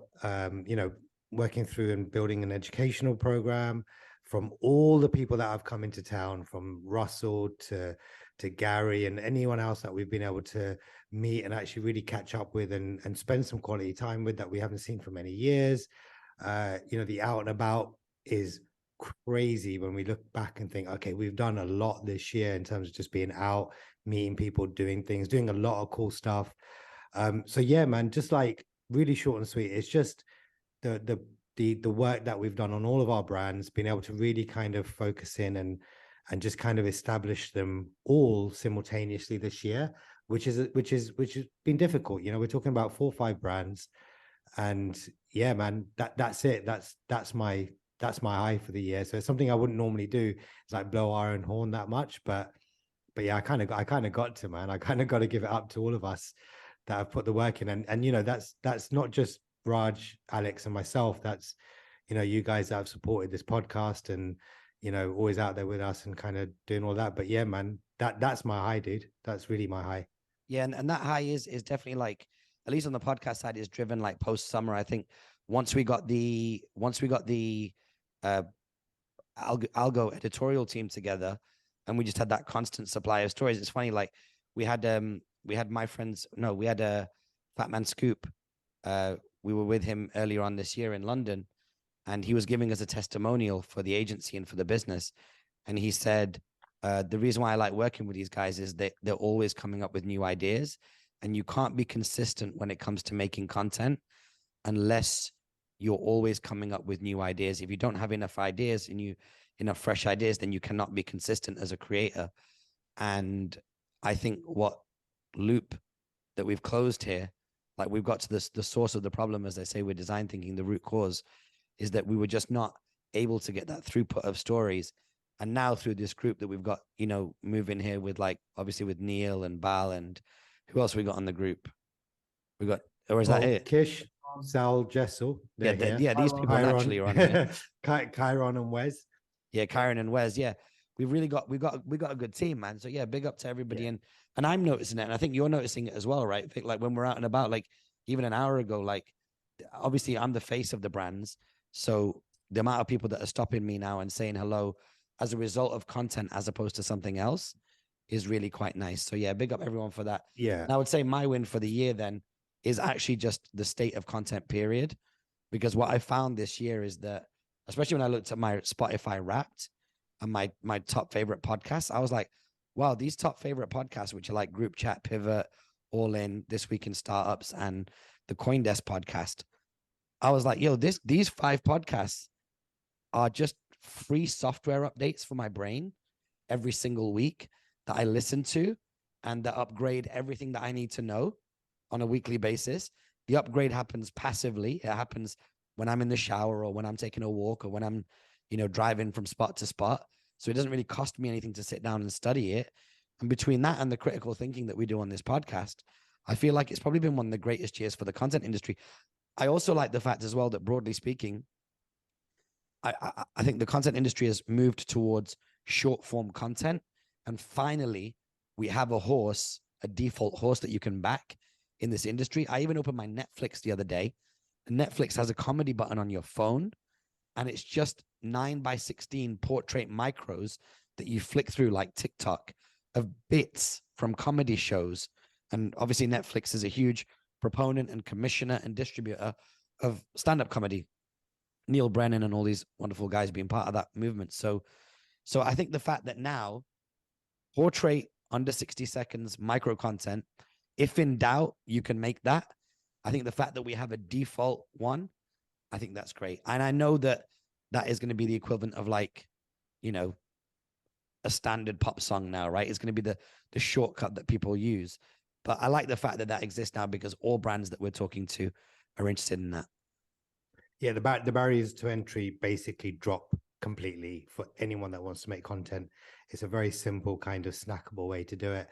you know, working through and building an educational program, from all the people that have come into town, from Russell to Gary and anyone else that we've been able to meet and actually really catch up with and spend some quality time with that we haven't seen for many years. You know, the out and about is crazy when we look back and think, okay, we've done a lot this year in terms of just being out, meeting people, doing things, doing a lot of cool stuff. So yeah, man, just like really short and sweet. It's just the work that we've done on all of our brands, being able to really kind of focus in and just kind of establish them all simultaneously this year, which has been difficult. You know, we're talking about 4 or 5 brands. And yeah, man, that's it. That's my high for the year. So it's something I wouldn't normally do. It's like blow our own horn that much, but yeah, I kind of got to, man. I kind of got to give it up to all of us that have put the work in. And you know, that's not just Raj, Alex, and myself. That's, you know, you guys that have supported this podcast and, you know, always out there with us and kind of doing all that. But yeah, man, that's my high, dude. That's really my high. Yeah, and that high is definitely, like, at least on the podcast side, is driven like post summer. I think once we got the ALGO editorial team together, and we just had that constant supply of stories. It's funny, like we had my friends. No, we had a Fat Man Scoop. We were with him earlier on this year in London, and he was giving us a testimonial for the agency and for the business. And he said, the reason why I like working with these guys is that they're always coming up with new ideas, and you can't be consistent when it comes to making content unless you're always coming up with new ideas. If you don't have enough ideas and enough fresh ideas, then you cannot be consistent as a creator. And I think what loop that we've closed here, like we've got to the source of the problem, as they say with design thinking, the root cause is that we were just not able to get that throughput of stories. And now through this group that we've got, you know, moving here with, like, obviously with Neil and Bal, and who else we got on the group? We got, or is that it? Kish, Sal, Jesal. Yeah, these people naturally are on here. Kyron and Wes. Yeah, Kyron and Wes. Yeah, we've got a good team, man. So yeah, big up to everybody. And I'm noticing it, and I think you're noticing it as well, right? I think like when we're out and about, like even an hour ago, like obviously I'm the face of the brands, so the amount of people that are stopping me now and saying hello as a result of content as opposed to something else is really quite nice. So yeah, big up everyone for that. Yeah. And I would say my win for the year then is actually just the state of content period, because what I found this year is that, especially when I looked at my Spotify Wrapped and my top favorite podcasts, I was like, wow, these top favorite podcasts, which are like Group Chat, Pivot, All In, This Week in Startups, and the CoinDesk podcast, I was like, yo, these 5 podcasts are just free software updates for my brain every single week that I listen to, and that upgrade everything that I need to know on a weekly basis. The upgrade happens passively. It happens when I'm in the shower or when I'm taking a walk or when I'm, driving from spot to spot. So it doesn't really cost me anything to sit down and study it. And between that and the critical thinking that we do on this podcast, I feel like it's probably been one of the greatest years for the content industry. I also like the fact as well that, broadly speaking, I think the content industry has moved towards short form content. And finally, we have a default horse that you can back in this industry. I even opened my Netflix the other day. Netflix has a comedy button on your phone, and it's just 9:16 portrait micros that you flick through like TikTok of bits from comedy shows. And obviously Netflix is a huge proponent and commissioner and distributor of stand-up comedy. Neil Brennan and all these wonderful guys being part of that movement. So I think the fact that now portrait under 60 seconds micro content, if in doubt, you can make that. I think the fact that we have a default one, I think that's great. And I know that is going to be the equivalent of like, a standard pop song now, right? It's going to be the shortcut that people use. But I like the fact that exists now, because all brands that we're talking to are interested in that. Yeah, the barriers to entry basically drop completely for anyone that wants to make content. It's a very simple kind of snackable way to do it.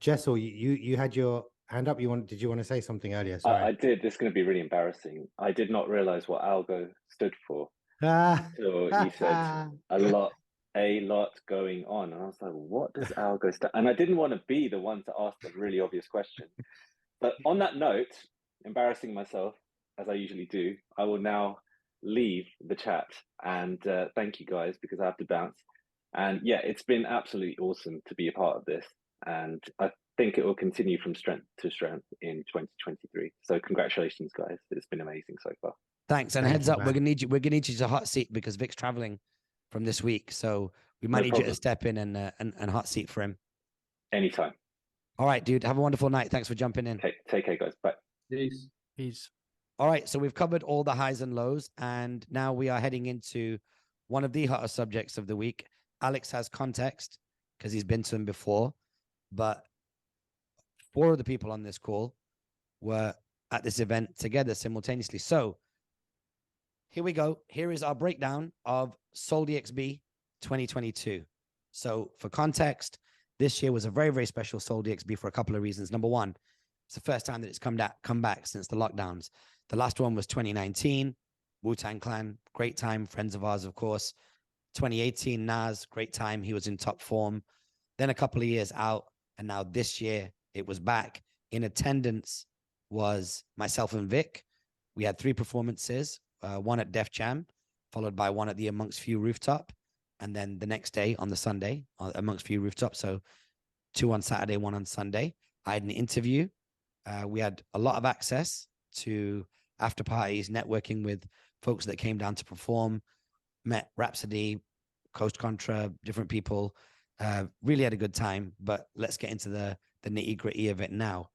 Jesal, you had your hand up. Did you want to say something earlier? Sorry. I did. This is going to be really embarrassing. I did not realize what ALGO stood for. So you said a lot going on. And I was like, what does ALGO stand? And I didn't want to be the one to ask the really obvious question. But on that note, embarrassing myself, as I usually do, I will now leave the chat and thank you guys, because I have to bounce. And yeah, it's been absolutely awesome to be a part of this. And I think it will continue from strength to strength in 2023. So congratulations, guys. It's been amazing so far. Thanks. And heads up, we're gonna need you to hot seat, because Vic's traveling from this week. So we might need you to step in and hot seat for him. Anytime. All right, dude. Have a wonderful night. Thanks for jumping in. Take care, guys. Bye. Peace. All right, so we've covered all the highs and lows, and now we are heading into one of the hottest subjects of the week. Alex has context because he's been to them before, but 4 of the people on this call were at this event together simultaneously. So here we go. Here is our breakdown of SoleDXB 2022. So for context, this year was a very, very special SoleDXB for a couple of reasons. Number one, it's the first time that it's come back since the lockdowns. The last one was 2019, Wu-Tang Clan, great time, friends of ours, of course. 2018, Nas, great time, he was in top form. Then a couple of years out, and now this year it was back. In attendance was myself and Vic. We had 3 performances, one at Def Jam, followed by one at the Amongst Few rooftop, and then the next day on the Sunday, Amongst Few rooftop. So 2 on Saturday, 1 on Sunday. I had an interview. We had a lot of access to after parties, networking with folks that came down to perform, met Rhapsody, Coast Contra, different people. Really had a good time, but let's get into the nitty gritty of it now.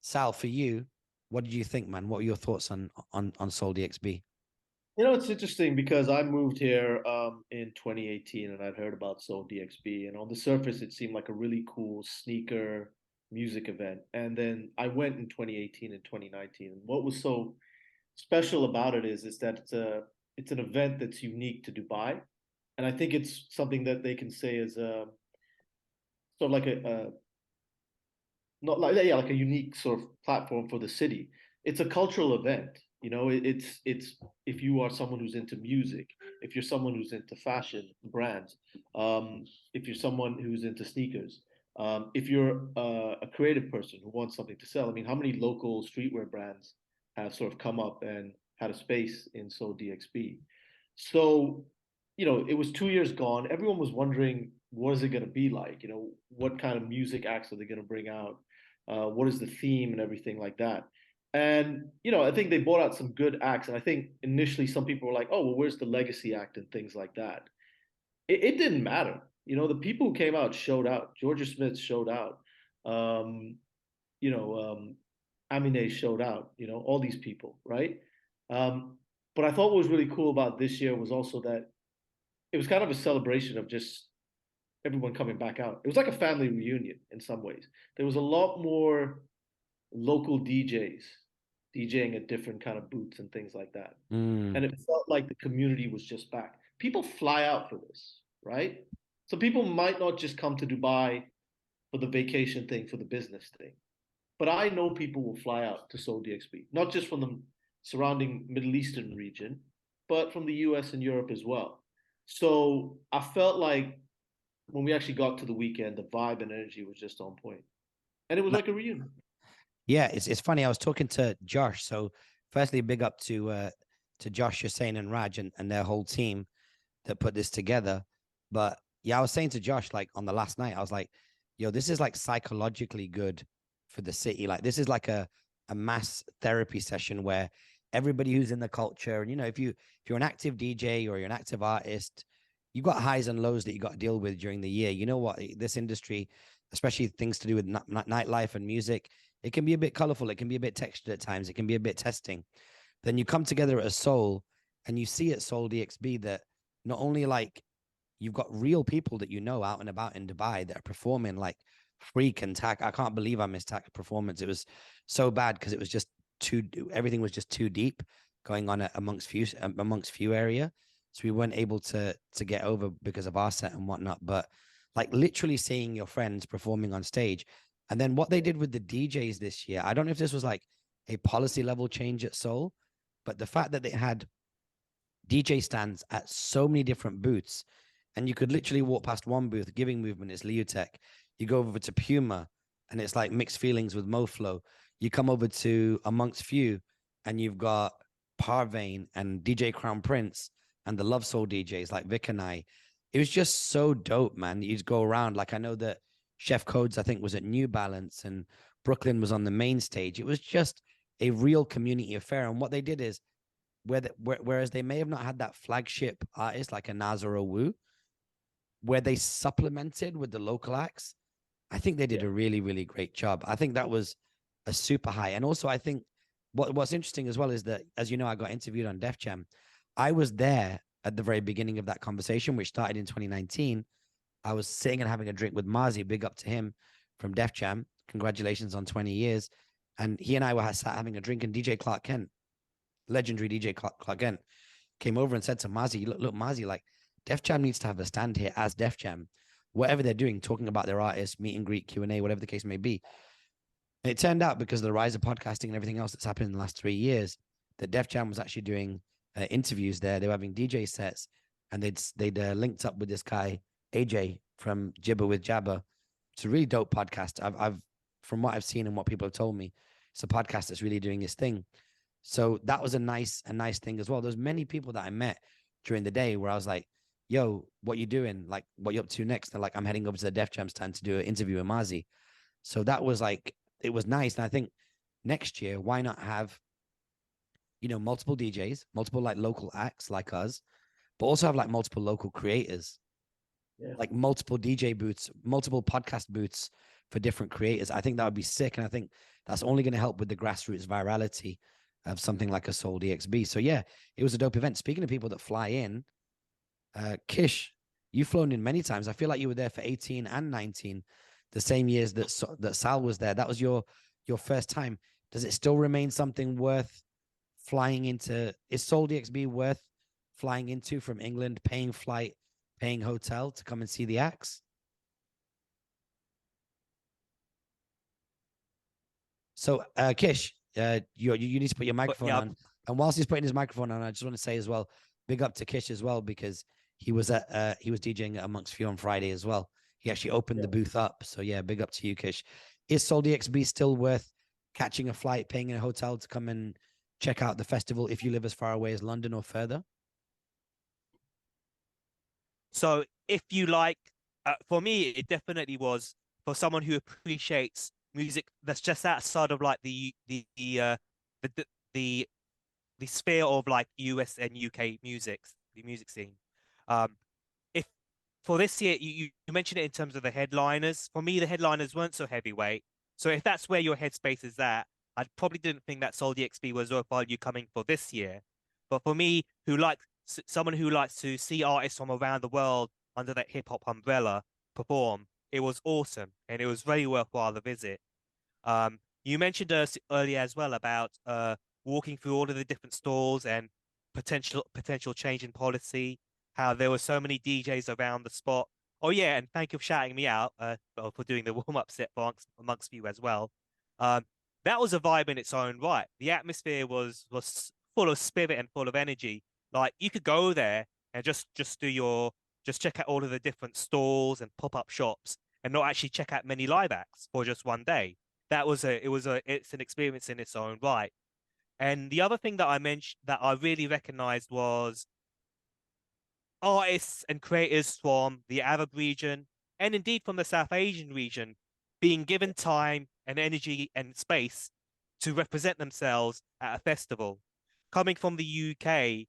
Sal, for you, what did you think, man? What were your thoughts on SoleDXB? It's interesting because I moved here in 2018 and I'd heard about SoleDXB, and on the surface, it seemed like a really cool sneaker music event. And then I went in 2018 and 2019. And what was so special about it is that it's an event that's unique to Dubai. And I think it's something that they can say is sort of like like a unique sort of platform for the city. It's a cultural event. You know, it's if you are someone who's into music, if you're someone who's into fashion brands, if you're someone who's into sneakers, if you're a creative person who wants something to sell. I mean, how many local streetwear brands have sort of come up and had a space in SoleDXB? So, you know, it was 2 years gone. Everyone was wondering, what is it going to be like? You know, what kind of music acts are they going to bring out? What is the theme and everything like that? And, you know, I think they brought out some good acts. And I think initially some people were like, oh, well, where's the legacy act and things like that? It didn't matter. You know, the people who came out showed out. Georgia Smith showed out. Um, you know, Amine showed out, you know, all these people, right? But I thought what was really cool about this year was also that it was kind of a celebration of just everyone coming back out. It was like a family reunion in some ways. There was a lot more local DJs DJing at different kind of booths and things like that. And it felt like the community was just back. People fly out for this, right? So people might not just come to Dubai for the vacation thing, for the business thing. But I know people will fly out to SoleDXB, not just from the surrounding Middle Eastern region, but from the US and Europe as well. So I felt like when we actually got to the weekend, the vibe and energy was just on point. And it was like a reunion. Yeah, it's funny. I was talking to Josh. So firstly, big up to Josh, Hussein, and Raj and their whole team that put this together. But yeah, I was saying to Josh, like on the last night, I was like, yo, this is like psychologically good for the city. Like this is like a mass therapy session where everybody who's in the culture, and you know, if you're an active DJ or you're an active artist, you got highs and lows that you got to deal with during the year. You know what? This industry, especially things to do with nightlife and music, it can be a bit colorful. It can be a bit textured at times. It can be a bit testing. Then you come together at Soul and you see at SoleDXB that not only like you've got real people that you know out and about in Dubai that are performing like Freak and Tack. I can't believe I missed Tack's performance. It was so bad because it was just everything was just too deep going on amongst few area. So we weren't able to get over because of our set and whatnot. But like literally seeing your friends performing on stage. And then what they did with the DJs this year, I don't know if this was like a policy level change at Soul, but the fact that they had DJ stands at so many different booths, and you could literally walk past one booth, Giving Movement, it's Leotech. You go over to Puma, and it's like Mixed Feelings with MoFlo. You come over to Amongst Few, and you've got Parvane and DJ Crown Prince and the Love Soul DJs like Vic and I. It was just so dope, man. You'd go around. Like I know that Chef Codes, I think, was at New Balance, and Brooklyn was on the main stage. It was just a real community affair. And what they did is, whereas they may have not had that flagship artist like a Nas or a Wu, where they supplemented with the local acts, I think they did a really, really great job. I think that was a super high. And also, I think what's interesting as well is that, as you know, I got interviewed on Def Jam. I was there at the very beginning of that conversation, which started in 2019. I was sitting and having a drink with Marzi, big up to him from Def Jam. Congratulations on 20 years. And he and I were sat having a drink, and DJ Clark Kent, legendary DJ Clark Kent, came over and said to Marzi, look, Marzi, like Def Jam needs to have a stand here as Def Jam, whatever they're doing, talking about their artists, meet and greet, Q&A, whatever the case may be. And it turned out, because of the rise of podcasting and everything else that's happened in the last 3 years, that Def Jam was actually doing interviews there. They were having DJ sets, and they'd linked up with this guy, AJ from Jibber with Jabber. It's a really dope podcast. I've from what I've seen and what people have told me, it's a podcast that's really doing its thing. So that was a nice thing as well. There's many people that I met during the day where I was like, yo, what you doing? Like, what you up to next? They're like, I'm heading over to the Def Jam stand to do an interview with Marzi. So that was like, it was nice. And I think next year, why not have, you know, multiple DJs, multiple like local acts like us, but also have like multiple local creators, like multiple DJ booths, multiple podcast booths for different creators. I think that would be sick. And I think that's only going to help with the grassroots virality of something like a SoleDXB. So yeah, it was a dope event. Speaking of people that fly in, Kish, you've flown in many times. I feel like you were there for 18 and 19, the same years that Sal was there. That was your first time. Does it still remain something worth flying into? Is SoleDXB worth flying into from England, paying flight, paying hotel to come and see the acts? So, Kish, you need to put your microphone on. And whilst he's putting his microphone on, I just want to say as well, big up to Kish as well, because he was DJing at Amongst Few on Friday as well. He actually opened the booth up. So yeah, big up to you, Kish. Is SoleDXB still worth catching a flight, paying a hotel to come and check out the festival if you live as far away as London or further? So if you like, for me, it definitely was for someone who appreciates music that's just outside of like the sphere of like US and UK music, the music scene. If for this year, you mentioned it in terms of the headliners. For me, the headliners weren't so heavyweight. So if that's where your headspace is at, I probably didn't think that SoleDXB was worthwhile you coming for this year. But for me, someone who likes to see artists from around the world under that hip hop umbrella perform, it was awesome and it was very worthwhile the visit. You mentioned earlier as well about walking through all of the different stalls and potential change in policy, how there were so many DJs around the spot. Oh yeah, and thank you for shouting me out for doing the warm-up set amongst you as well. That was a vibe in its own right. The atmosphere was full of spirit and full of energy. Like you could go there and just check out all of the different stalls and pop-up shops and not actually check out many live acts for just one day. It's an experience in its own right. And the other thing that I mentioned that I really recognized was artists and creators from the Arab region and indeed from the South Asian region being given time and energy and space to represent themselves at a festival. Coming from the UK,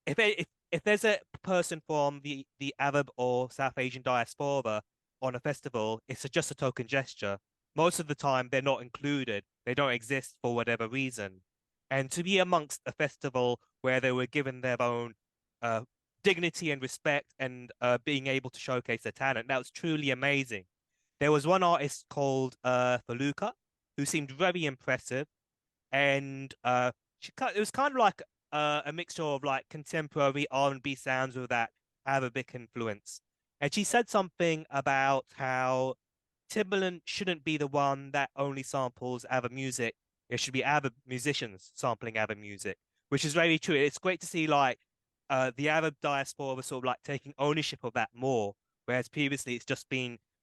if there's a person from the Arab or South Asian diaspora on a festival, it's just a token gesture. Most of the time, they're not included. They don't exist for whatever reason. And to be amongst a festival where they were given their own dignity and respect and being able to showcase their talent, that was truly amazing. There was one artist called Faluka who seemed very impressive, and it was kind of like a mixture of like contemporary R&B sounds with that Arabic influence. And she said something about how Timbaland shouldn't be the one that only samples Arab music. It should be Arab musicians sampling Arab music, which is very true. It's great to see like the Arab diaspora was sort of like taking ownership of that more, whereas previously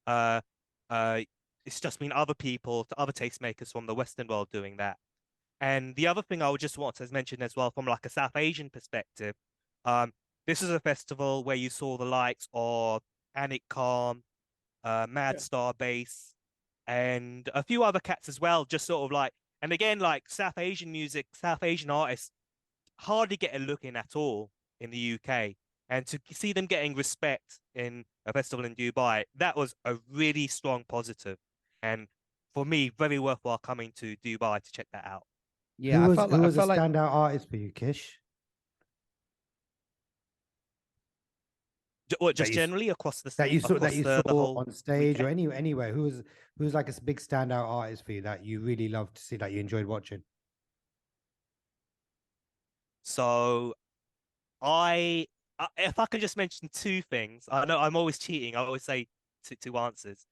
uh, it's just been other people, other tastemakers from the Western world doing that. And the other thing I would just want to mention as well, from like a South Asian perspective, this is a festival where you saw the likes of Anik Khan, Mad Star Bass, and a few other cats as well, just sort of like, and again, like South Asian music, South Asian artists hardly get a look in at all in the UK. And to see them getting respect in a festival in Dubai, that was a really strong positive. And for me, very worthwhile coming to Dubai to check that out. Yeah, who was a standout artist for you, Kish? What, just generally across the that you saw the whole on stage weekend? or anywhere? Who was like a big standout artist for you that you really loved to see, that you enjoyed watching? So if I can just mention two things, I know I'm always cheating. I always say two answers.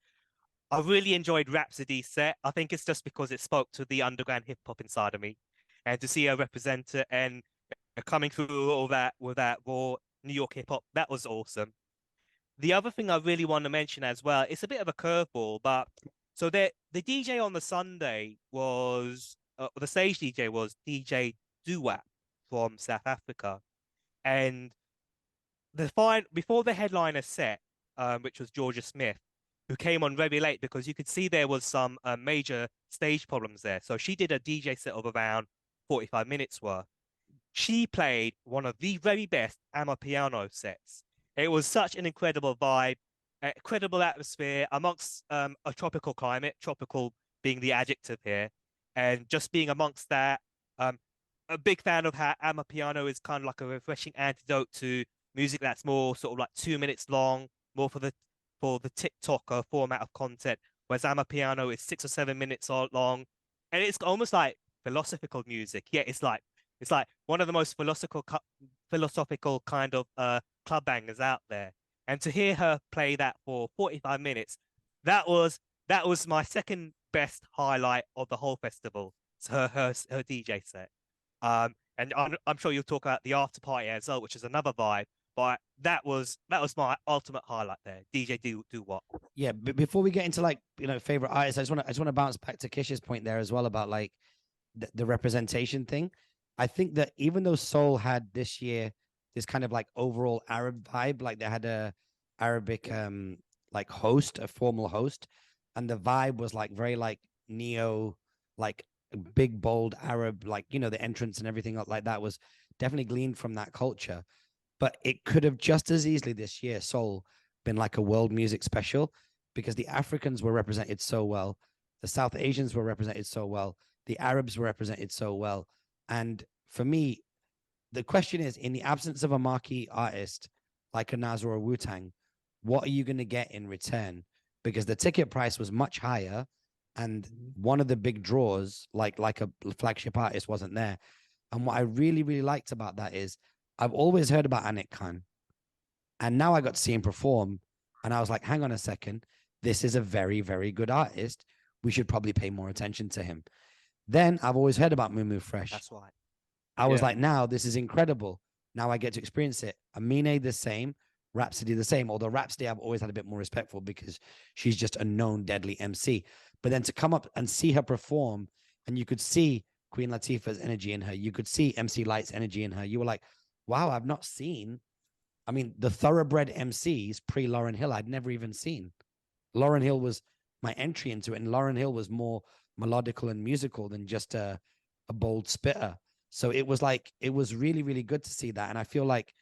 I really enjoyed Rhapsody's set. I think it's just because it spoke to the underground hip hop inside of me, and to see her represent it and coming through all that with that raw New York hip hop, that was awesome. The other thing I really want to mention as well, it's a bit of a curveball, but so the DJ on the Sunday was the stage DJ was DJ Duwap from South Africa, and before the headliner set, which was Georgia Smith, who came on very late because you could see there was some major stage problems there. So she did a DJ set of around 45 minutes worth. She played one of the very best Amapiano sets. It was such an incredible vibe, incredible atmosphere amongst a tropical climate, tropical being the adjective here, and just being amongst that. A big fan of how Amapiano is kind of like a refreshing antidote to music that's more sort of like 2 minutes long, more for the TikTok format of content, whereas Amapiano is 6 or 7 minutes long, and it's almost like philosophical music. Yeah, it's like one of the most philosophical kind of club bangers out there. And to hear her play that for 45 minutes, that was my second best highlight of the whole festival. It's her DJ set. And and I'm sure you'll talk about the after party as well, which is another vibe. But that was my ultimate highlight there. DJ do what? Yeah, but before we get into like favorite artists, I just want to bounce back to Kish's point there as well about like the representation thing. I think that even though Soul had this year this kind of like overall Arab vibe, like they had a Arabic like host, a formal host, and the vibe was like very like neo, like big bold Arab, like the entrance and everything like that was definitely gleaned from that culture. But it could have just as easily this year, Soul, been like a world music special, because the Africans were represented so well, the South Asians were represented so well, the Arabs were represented so well. And for me, the question is, in the absence of a marquee artist like a Nas or a Wu-Tang, what are you going to get in return? Because the ticket price was much higher, and one of the big draws, like a flagship artist, wasn't there. And what I really, really liked about that is I've always heard about Anik Khan, and now I got to see him perform, and I was like, hang on a second, this is a very, very good artist. We should probably pay more attention to him. Then I've always heard about Moo Fresh. That's right. I was like, now this is incredible. Now I get to experience it. Amine the same, Rhapsody the same. Although Rhapsody I've always had a bit more respect for because she's just a known deadly MC. But then to come up and see her perform, and you could see Queen Latifah's energy in her, you could see MC Light's energy in her. You were like, wow, I've not seen. I mean, the thoroughbred MCs pre Lauryn Hill, I'd never even seen. Lauryn Hill was my entry into it, and Lauryn Hill was more melodical and musical than just a bold spitter. So it was like, it was really, really good to see that. And I feel like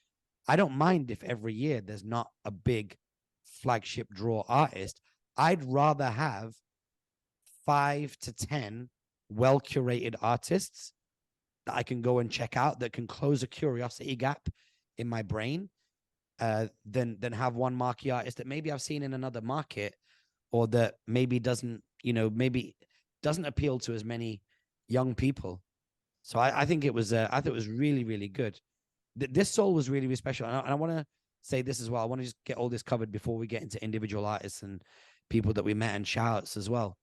I don't mind if every year there's not a big flagship draw artist. I'd rather have 5 to 10 well-curated artists that I can go and check out that can close a curiosity gap in my brain than have one marquee artist that maybe I've seen in another market, or that maybe doesn't appeal to as many young people. So I think it was really, really good. This Soul was really, really special. And I want to say this as well. I want to just get all this covered before we get into individual artists and people that we met and shout-outs as well.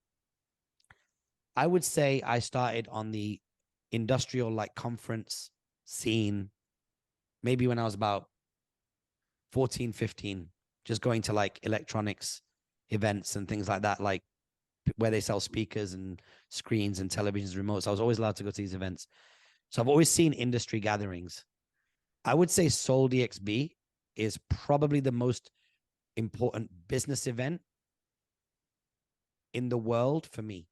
I would say I started on the industrial like conference scene maybe when I was about 14, 15, just going to like electronics events and things like that, like where they sell speakers and screens and televisions, remotes. I was always allowed to go to these events. So I've always seen industry gatherings. I would say SoleDXB is probably the most important business event in the world for me,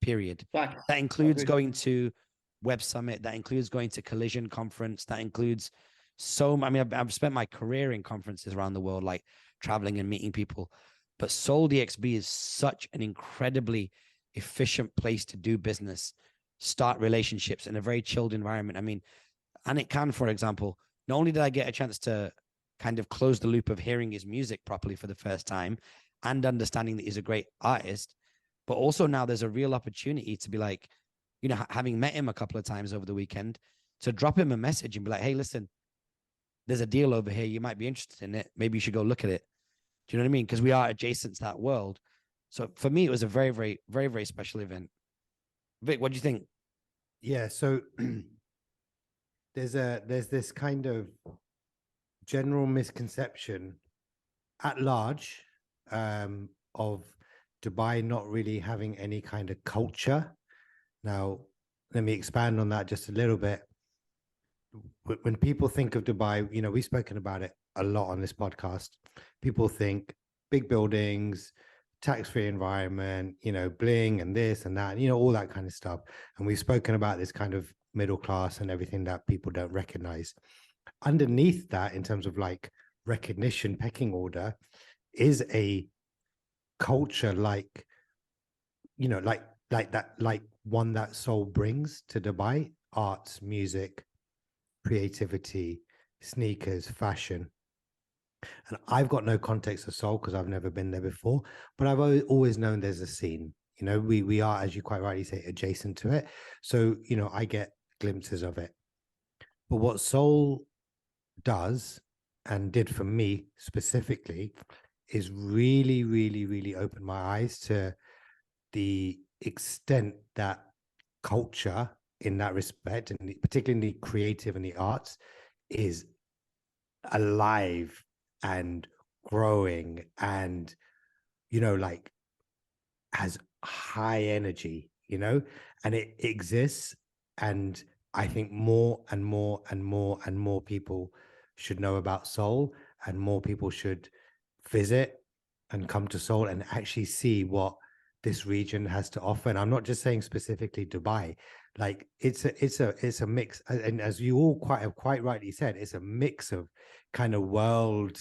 period. Fact. That includes going to Web Summit. That includes going to Collision Conference. That includes I've spent my career in conferences around the world, like traveling and meeting people. But SoleDXB is such an incredibly efficient place to do business, start relationships in a very chilled environment. I mean, Anik Khan, for example, not only did I get a chance to kind of close the loop of hearing his music properly for the first time and understanding that he's a great artist, but also now there's a real opportunity to be like, having met him a couple of times over the weekend, to drop him a message and be like, hey, listen, there's a deal over here. You might be interested in it. Maybe you should go look at it. Do you know what I mean? Because we are adjacent to that world. So for me, it was a very, very, very, very special event. Vic, what do you think? Yeah. So there's this kind of general misconception at large of Dubai not really having any kind of culture. Now, let me expand on that just a little bit. When people think of Dubai, we've spoken about it a lot on this podcast. People think big buildings, tax-free environment, bling and this and that, all that kind of stuff. And we've spoken about this kind of middle class and everything that people don't recognize. Underneath that, in terms of like recognition, pecking order, is a culture like one that Soul brings to Dubai: arts, music, creativity, sneakers, fashion. And I've got no context of Soul because I've never been there before, but I've always known there's a scene. We are, as you quite rightly say, adjacent to it. So, I get glimpses of it. But what Soul does, and did for me specifically, is really, really, really open my eyes to the extent that culture in that respect, and particularly in the creative and the arts, is alive and growing, and like has high energy, and it exists. And I think more and more and more and more people should know about soul, and more people should visit and come to Seoul and actually see what this region has to offer. And I'm not just saying specifically Dubai, like it's a mix. And as you all quite rightly said, it's a mix of kind of world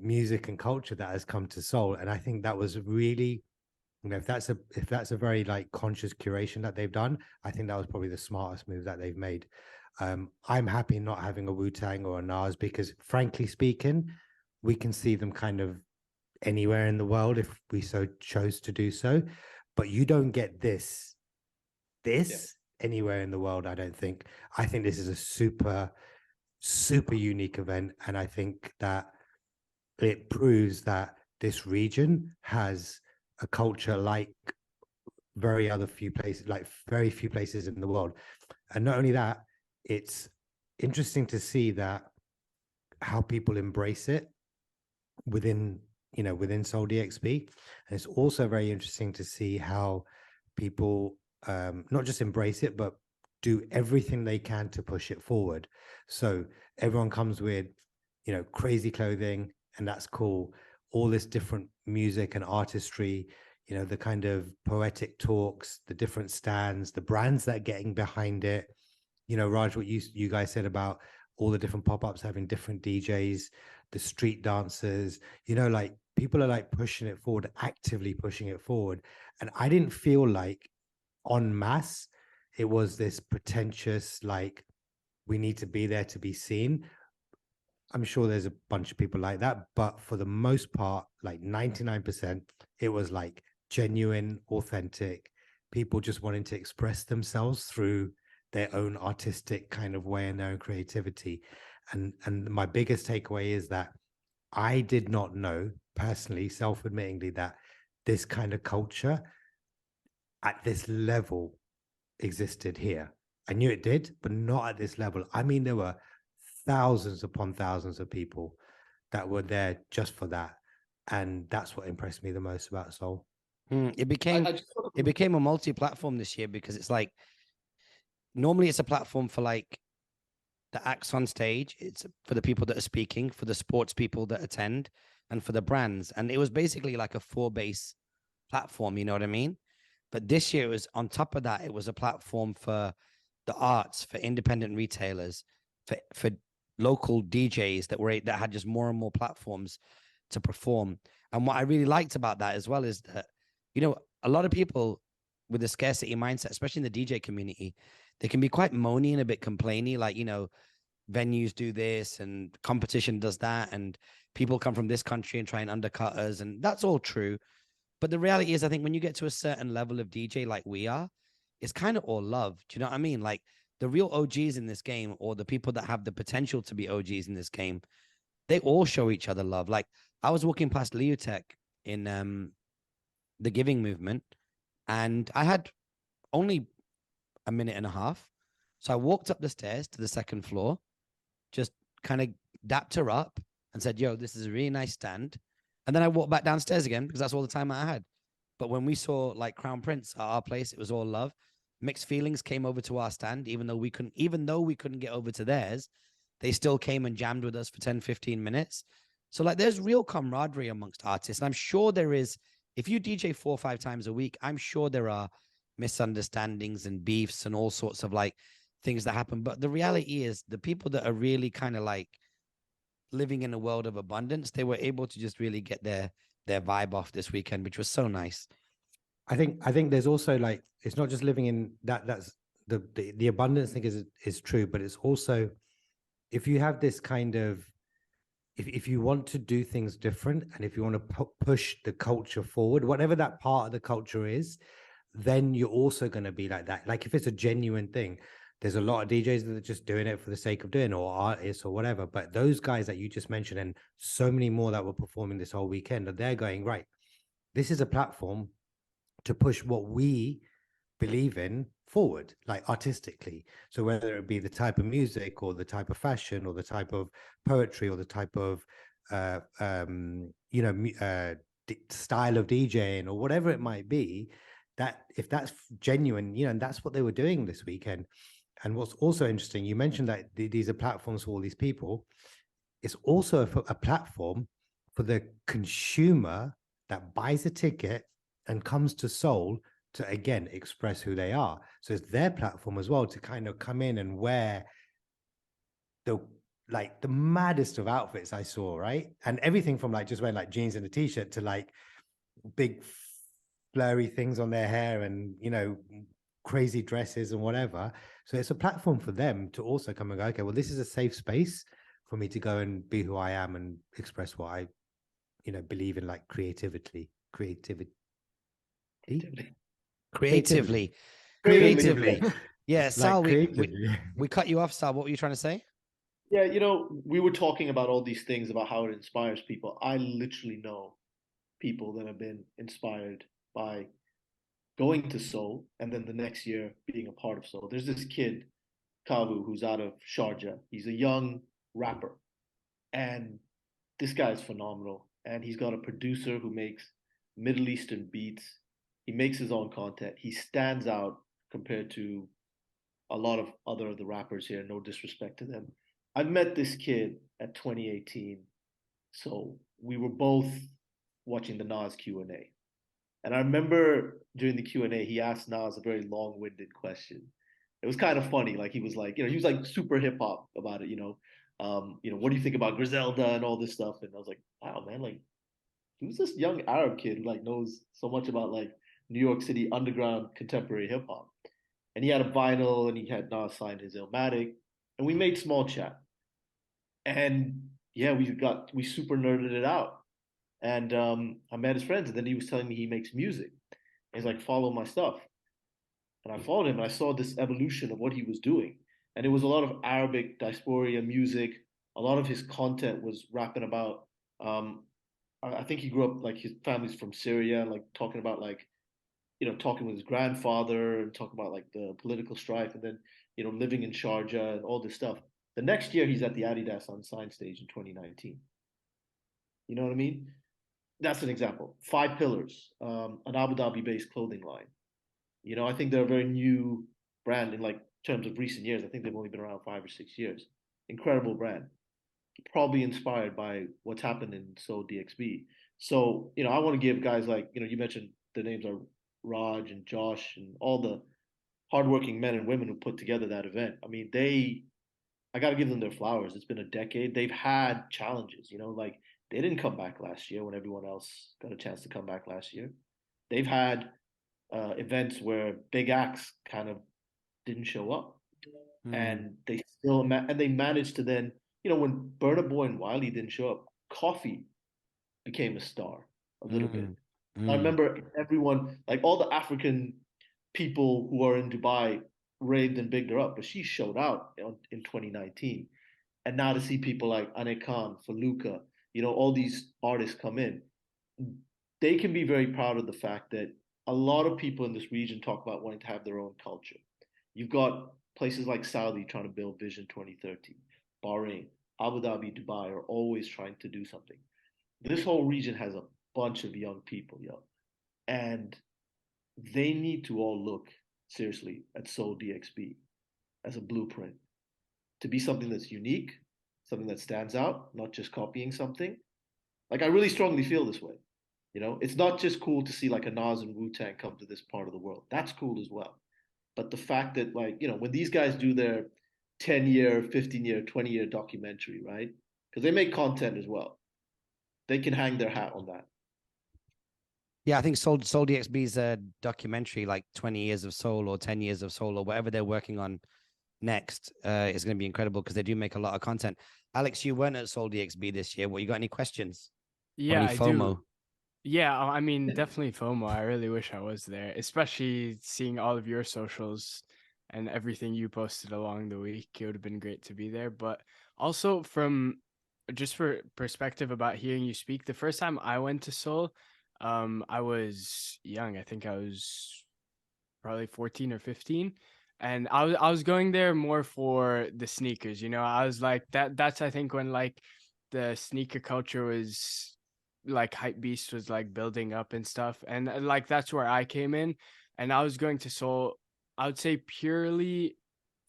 music and culture that has come to Seoul. And I think that was really, if that's a very like conscious curation that they've done, I think that was probably the smartest move that they've made. I'm happy not having a Wu-Tang or a Nas, because frankly speaking, we can see them kind of anywhere in the world if we so chose to do so, but you don't get this anywhere in the world. I don't think. I think this is a super unique event, and I think that it proves that this region has a culture like very few places in the world. And not only that, it's interesting to see that how people embrace it within SoleDXB. And it's also very interesting to see how people not just embrace it, but do everything they can to push it forward. So everyone comes with crazy clothing, and that's cool. All this different music and artistry, the kind of poetic talks, the different stands, the brands that are getting behind it. Raj, what you guys said about all the different pop-ups having different DJs, the street dancers, like people are like pushing it forward, actively pushing it forward. And I didn't feel like en masse it was this pretentious, like we need to be there to be seen. I'm sure there's a bunch of people like that, but for the most part, like 99%, it was like genuine, authentic people just wanting to express themselves through their own artistic kind of way and their own creativity. And my biggest takeaway is that I did not know personally, self-admittingly, that this kind of culture at this level existed here. I knew it did, but not at this level. I mean, there were thousands upon thousands of people that were there just for that. And that's what impressed me the most about Seoul. It became a multi-platform this year, because it's like, normally it's a platform for like the acts on stage, it's for the people that are speaking, for the sports people that attend, and for the brands. And it was basically like a 4-base platform, you know what I mean? But this year it was, on top of that, it was a platform for the arts, for independent retailers, for local DJs that had just more and more platforms to perform. And what I really liked about that as well is that, a lot of people with the scarcity mindset, especially in the DJ community, they can be quite moany and a bit complainy, like, venues do this and competition does that, and people come from this country and try and undercut us, and that's all true. But the reality is, I think when you get to a certain level of DJ like we are, it's kind of all love. Do you know what I mean? Like, the real OGs in this game, or the people that have the potential to be OGs in this game, they all show each other love. Like, I was walking past Leotech in the Giving Movement, and I had only a minute and a half. So I walked up the stairs to the second floor, just kind of dapped her up and said, yo, this is a really nice stand. And then I walked back downstairs again, because that's all the time I had. But when we saw like Crown Prince at our place, it was all love. Mixed Feelings came over to our stand, even though we couldn't get over to theirs, they still came and jammed with us for 10, 15 minutes. So like, there's real camaraderie amongst artists. And I'm sure there is, if you DJ 4 or 5 times a week, I'm sure there are misunderstandings and beefs and all sorts of like things that happen. But the reality is, the people that are really kind of like living in a world of abundance, they were able to just really get their vibe off this weekend, which was so nice. I think there's also like, it's not just living in that, that's the abundance thing is true, but it's also, if you have this kind of, if you want to do things different, and if you want to push the culture forward, whatever that part of the culture is, then you're also going to be like that. Like, if it's a genuine thing, there's a lot of DJs that are just doing it for the sake of doing it, or artists or whatever. But those guys that you just mentioned, and so many more that were performing this whole weekend, they're going, right, this is a platform to push what we believe in forward, like artistically. So whether it be the type of music or the type of fashion or the type of poetry or the type of style of DJing or whatever it might be, that if that's genuine, and that's what they were doing this weekend. And what's also interesting, you mentioned that these are platforms for all these people. It's also a platform for the consumer that buys a ticket and comes to Seoul to, again, express who they are. So it's their platform as well to kind of come in and wear the maddest of outfits I saw, right? And everything from like just wearing like jeans and a t-shirt to like big blurry things on their hair and, crazy dresses and whatever. So it's a platform for them to also come and go, okay, well, this is a safe space for me to go and be who I am and express what I, believe in, like creatively. Yeah, Sal, we cut you off, Sal. What were you trying to say? Yeah, we were talking about all these things about how it inspires people. I literally know people that have been inspired by going to Seoul and then the next year being a part of Seoul. There's this kid, Kavu, who's out of Sharjah. He's a young rapper. And this guy is phenomenal. And he's got a producer who makes Middle Eastern beats. He makes his own content. He stands out compared to a lot of other of the rappers here, no disrespect to them. I met this kid at 2018. So we were both watching the Nas Q&A. And I remember during the Q&A, he asked Nas a very long-winded question. It was kind of funny. Like he was like, he was like super hip hop about it, what do you think about Griselda and all this stuff? And I was like, wow, man, like who's this young Arab kid who like knows so much about like New York City underground contemporary hip hop? And he had a vinyl and he had Nas sign his Illmatic, and we made small chat. And yeah, we super nerded it out. And I met his friends, and then he was telling me he makes music. And he's like, follow my stuff. And I followed him, and I saw this evolution of what he was doing. And it was a lot of Arabic diaspora music. A lot of his content was rapping about. I think he grew up like his family's from Syria, like talking about like, talking with his grandfather and talking about like the political strife, and then living in Sharjah and all this stuff. The next year, he's at the Adidas Unsigned stage in 2019. You know what I mean? That's an example. Five Pillars, an Abu Dhabi-based clothing line. I think they're a very new brand in like terms of recent years. I think they've only been around 5 or 6 years. Incredible brand, probably inspired by what's happened in SoleDXB. So, I want to give guys like, you mentioned the names are Raj and Josh and all the hardworking men and women who put together that event. I mean, I got to give them their flowers. It's been a decade. They've had challenges, like they didn't come back last year when everyone else got a chance to come back last year. They've had events where big acts kind of didn't show up, and they still and they managed to then, when Burna Boy and Wiley didn't show up, Coffee became a star a little bit. I remember everyone, like all the African people who are in Dubai, raved and bigged her up, but she showed out in 2019. And now to see people like Ane Khan, Faluka, all these artists come in, they can be very proud of the fact that a lot of people in this region talk about wanting to have their own culture. You've got places like Saudi trying to build Vision 2030, Bahrain, Abu Dhabi, Dubai are always trying to do something. This whole region has a bunch of young people, and they need to all look seriously at SoleDXB as a blueprint to be something that's unique, something that stands out, not just copying something. Like I really strongly feel this way. It's not just cool to see like a Nas and Wu-Tang come to this part of the world. That's cool as well. But the fact that like, when these guys do their 10-year, 15-year, 20-year documentary, right? Because they make content as well. They can hang their hat on that. Yeah, I think SoleDXB's documentary, like 20 years of soul or 10 years of soul or whatever they're working on next, is going to be incredible because they do make a lot of content. Alex, you weren't at SoleDXB this year. What, you got any questions? Yeah, any FOMO? I do. Yeah, I mean, definitely FOMO. I really wish I was there, especially seeing all of your socials and everything you posted along the week. It would have been great to be there. But also for perspective about hearing you speak, the first time I went to Seoul, I was young. I think I was probably 14 or 15. And I was going there more for the sneakers, you know. I was like that's I think when like the sneaker culture was like hype beast was like building up and stuff. And like that's where I came in. And I was going to Seoul, I would say purely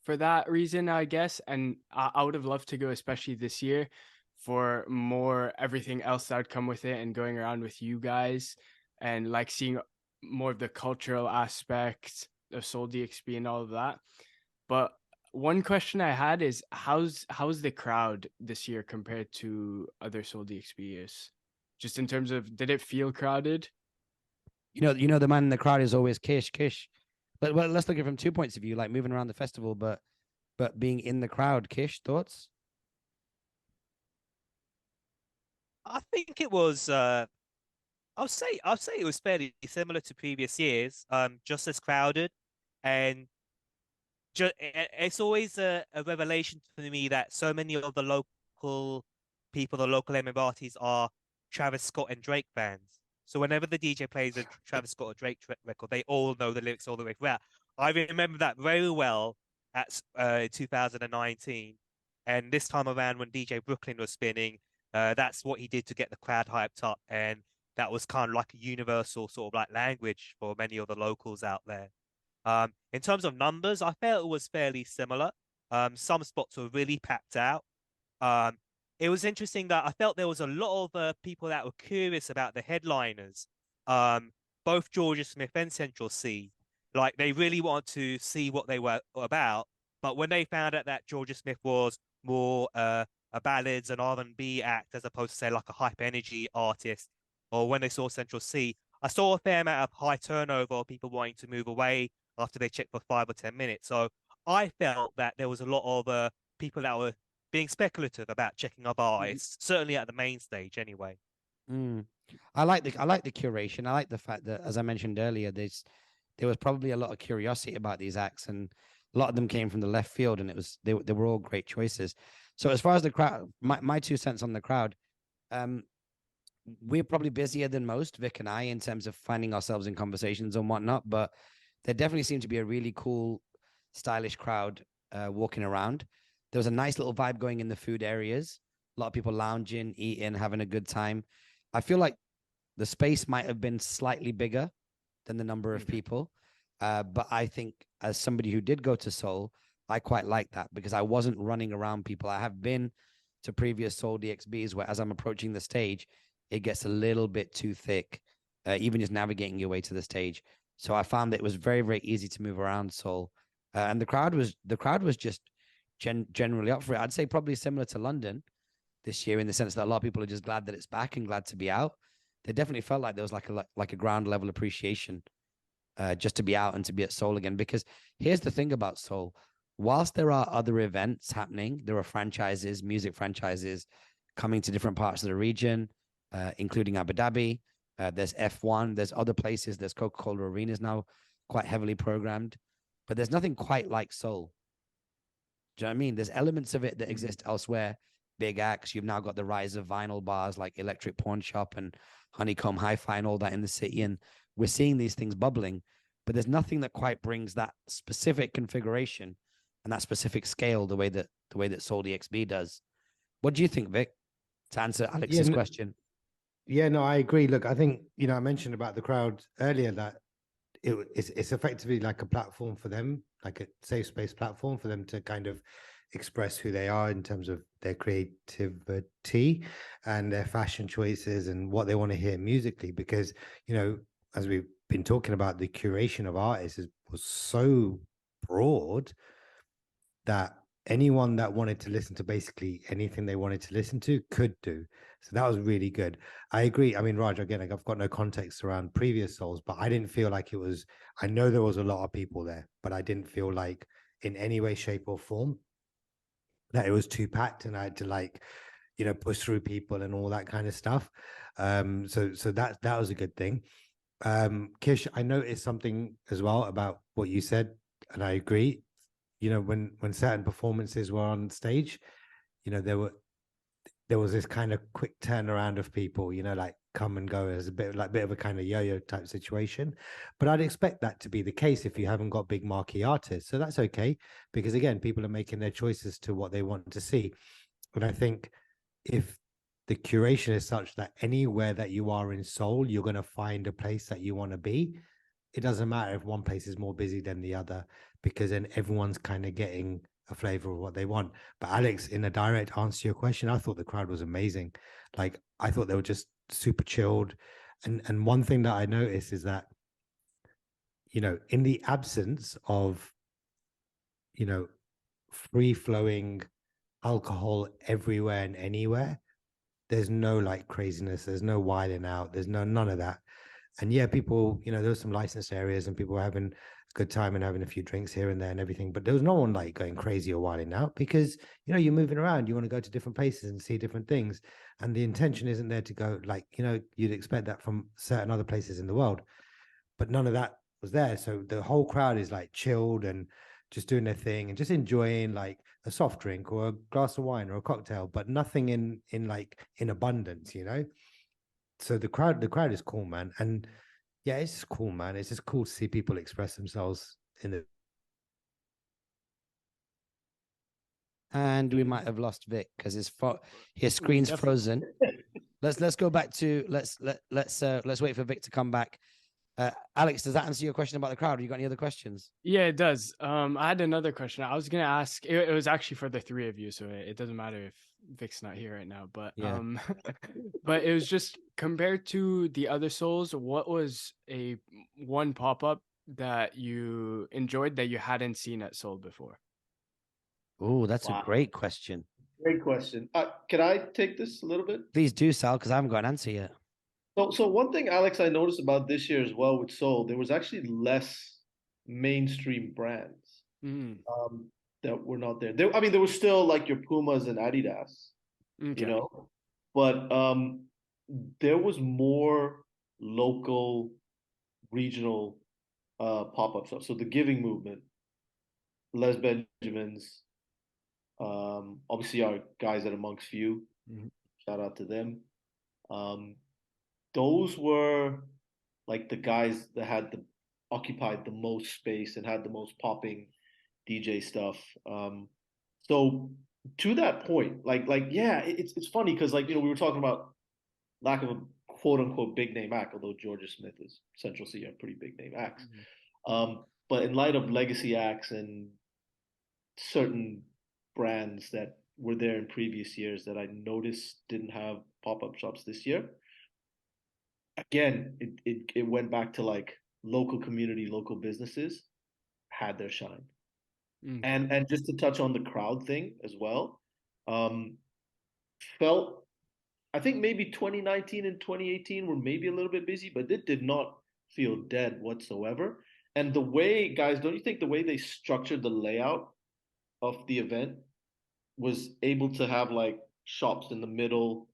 for that reason, I guess. And I would have loved to go, especially this year, for more everything else that would come with it and going around with you guys and like seeing more of the cultural aspects of SoleDXB and all of that. But one question I had is how's the crowd this year compared to other SoleDXB years? Just in terms of, did it feel crowded? You know, the man in the crowd is always Kish. But well, let's look at it from 2 points of view, like moving around the festival, but being in the crowd. Kish, thoughts? I think it was. I'll say it was fairly similar to previous years. Just as crowded, and it's always a revelation for me that so many of the local people, the local Emiratis, are Travis Scott and Drake fans. So whenever the DJ plays a Travis Scott or Drake record, they all know the lyrics all the way throughout. I remember that very well at 2019, and this time around when DJ Brooklyn was spinning, that's what he did to get the crowd hyped up, and that was kind of like a universal sort of like language for many of the locals out there. In terms of numbers, I felt it was fairly similar. Some spots were really packed out. It was interesting that I felt there was a lot of people that were curious about the headliners, both Georgia Smith and Central C. Like they really wanted to see what they were about. But when they found out that Georgia Smith was more a ballads and R&B act as opposed to say like a hype energy artist, or when they saw Central C, I saw a fair amount of high turnover of people wanting to move away after they checked for 5 or 10 minutes. So I felt that there was a lot of people that were being speculative about checking up artists, certainly at the main stage anyway. I like the curation. I like the fact that, as I mentioned earlier, there was probably a lot of curiosity about these acts, and a lot of them came from the left field, and they were all great choices. So as far as the crowd, my 2 cents on the crowd, we're probably busier than most, Vic and I, in terms of finding ourselves in conversations and whatnot, but there definitely seemed to be a really cool, stylish crowd walking around. There was a nice little vibe going in the food areas. A lot of people lounging, eating, having a good time. I feel like the space might have been slightly bigger than the number of people. But I think as somebody who did go to Seoul, I quite like that because I wasn't running around people. I have been to previous SoleDXBs where as I'm approaching the stage, it gets a little bit too thick, even just navigating your way to the stage. So I found that it was very, very easy to move around Seoul. And the crowd was just generally up for it. I'd say probably similar to London this year in the sense that a lot of people are just glad that it's back and glad to be out. They definitely felt like there was like a ground level appreciation just to be out and to be at Seoul again. Because here's the thing about Seoul. Whilst there are other events happening, there are franchises, music franchises coming to different parts of the region, including Abu Dhabi. There's F1. There's other places. There's Coca-Cola Arenas now quite heavily programmed. But there's nothing quite like Seoul. Do you know what I mean? There's elements of it that exist elsewhere. Big acts. You've now got the rise of vinyl bars like Electric Pawn Shop and Honeycomb Hi-Fi and all that in the city. And we're seeing these things bubbling. But there's nothing that quite brings that specific configuration and that specific scale the way that SoleDXB does. What do you think, Vic? To answer Alex's question. Yeah, no, I agree. Look, I think, I mentioned about the crowd earlier that it's effectively like a platform for them, like a safe space platform for them to kind of express who they are in terms of their creativity and their fashion choices and what they want to hear musically. Because, as we've been talking about, the curation of artists was so broad that anyone that wanted to listen to basically anything they wanted to listen to could do. So that was really good. I agree. I mean, Raj, again, I've got no context around previous Souls, but I didn't feel like it was, I know there was a lot of people there, but I didn't feel like in any way, shape or form that it was too packed and I had to push through people and all that kind of stuff. So that was a good thing. Kish, I noticed something as well about what you said, and I agree. When certain performances were on stage, there was this kind of quick turnaround of people, like come and go as a bit of a kind of yo-yo type situation. But I'd expect that to be the case if you haven't got big marquee artists. So that's okay, because again, people are making their choices to what they want to see. And I think if the curation is such that anywhere that you are in Seoul, you're going to find a place that you want to be. It doesn't matter if one place is more busy than the other, because then everyone's kind of getting a flavor of what they want. But Alex, in a direct answer to your question, I thought the crowd was amazing. Like, I thought they were just super chilled. And one thing that I noticed is that, you know, in the absence of, you know, free flowing alcohol everywhere and anywhere, there's no like craziness, there's no wilding out, there's none of that. And yeah, people, you know, there was some licensed areas and people were having a good time and having a few drinks here and there and everything, but there was no one like going crazy or wilding out, because, you know, you're moving around, you want to go to different places and see different things. And the intention isn't there to go like, you know, you'd expect that from certain other places in the world, but none of that was there. So the whole crowd is like chilled and just doing their thing and just enjoying like a soft drink or a glass of wine or a cocktail, but nothing in abundance, you know. So the crowd is cool, man. And yeah, it's just cool, man. It's just cool to see people express themselves in the. And we might have lost Vic because his screen's frozen. Let's go back to let's wait for Vic to come back. Alex, does that answer your question about the crowd? You got any other questions? Yeah, it does. I had another question. I was gonna ask. It was actually for the three of you, so it doesn't matter if Vic's not here right now. But yeah. But it was just compared to the other Souls. What was one pop up that you enjoyed that you hadn't seen at Soul before? Oh, that's a great question. Great question. Can I take this a little bit? Please do, Sal, because I haven't got an answer yet. So one thing, Alex, I noticed about this year as well with Soul, there was actually less mainstream brands that were not there. I mean, there was still like your Pumas and Adidas, you know, but there was more local, regional pop-up stuff. So the Giving Movement, Les Benjamins, obviously our guys at Amongst Few, shout out to them. Those were like the guys that had occupied the most space and had the most popping DJ stuff. So to that point, yeah, it's funny because like, you know, we were talking about lack of a quote unquote big name act, although Georgia Smith is Central C are pretty big name acts. But in light of legacy acts and certain brands that were there in previous years that I noticed didn't have pop-up shops this year, again, it went back to like local community, local businesses had their shine. And just to touch on the crowd thing as well, felt, I think maybe 2019 and 2018 were maybe a little bit busy, but it did not feel dead whatsoever. And the way, guys, don't you think the way they structured the layout of the event was able to have like shops in the middle,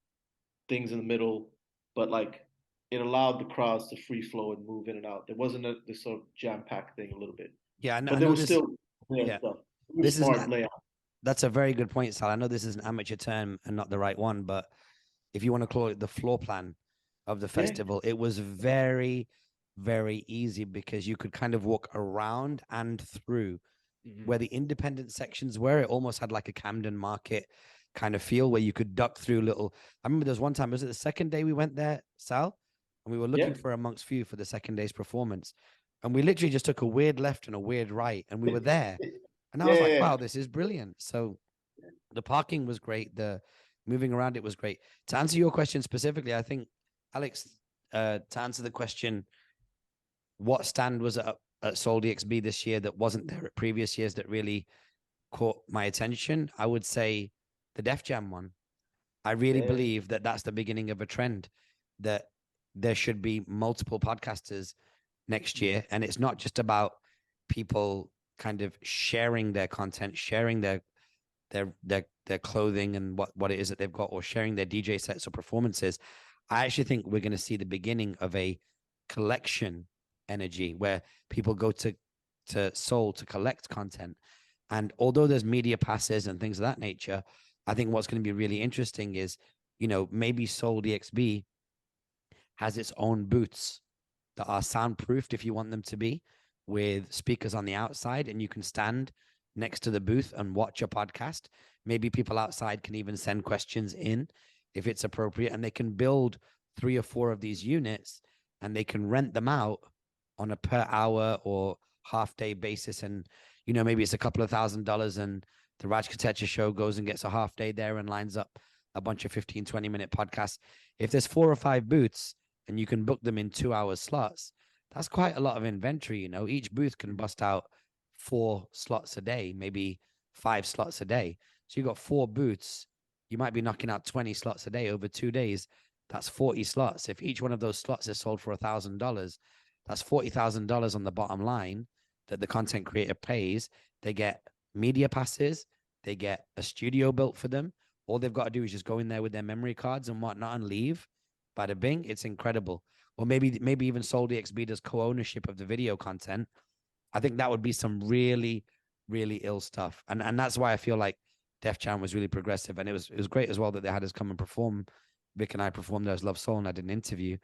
things in the middle, but like it allowed the crowds to free flow and move in and out. There wasn't this sort of jam-packed thing a little bit. Yeah, but there was still stuff. This is smart layout. That's a very good point, Sal. I know this is an amateur term and not the right one, but if you want to call it the floor plan of the festival, it was very, very easy because you could kind of walk around and through where the independent sections were. It almost had like a Camden Market kind of feel where you could duck through little. I remember there was one time, was it the second day we went there, Sal? And we were looking for Amongst Few for the second day's performance. And we literally just took a weird left and a weird right, and we were there. And I was like, wow, this is brilliant. So the parking was great. The moving around, it was great. To answer your question specifically, I think, Alex, to answer the question, what stand was at SoleDXB this year that wasn't there at previous years that really caught my attention? I would say the Def Jam one. I really believe that that's the beginning of a trend, that there should be multiple podcasters next year. And it's not just about people kind of sharing their content, sharing their clothing and what it is that they've got, or sharing their DJ sets or performances. I actually think we're going to see the beginning of a collection energy where people go to Soul to collect content. And although there's media passes and things of that nature, I think what's going to be really interesting is, you know, maybe SoleDXB has its own booths that are soundproofed if you want them to be, with speakers on the outside, and you can stand next to the booth and watch a podcast. Maybe people outside can even send questions in if it's appropriate, and they can build 3 or 4 of these units and they can rent them out on a per hour or half day basis. And, you know, maybe it's a couple of $1,000, and the Raj Kotecha show goes and gets a half day there and lines up a bunch of 15, 20-minute podcasts. If there's 4 or 5 booths and you can book them in 2-hour slots, that's quite a lot of inventory. You know, each booth can bust out 4 slots a day, maybe 5 slots a day. So you got 4 booths. You might be knocking out 20 slots a day over 2 days. That's 40 slots. If each one of those slots is sold for $1,000, that's $40,000 on the bottom line that the content creator pays. They get media passes. They get a studio built for them. All they've got to do is just go in there with their memory cards and whatnot and leave. Bada bing, it's incredible. Or maybe even SoleDXB does co-ownership of the video content. I think that would be some really, really ill stuff. And that's why I feel like Def Jam was really progressive. And it was great as well that they had us come and perform. Vic and I performed there as Love Soul, and I did an interview.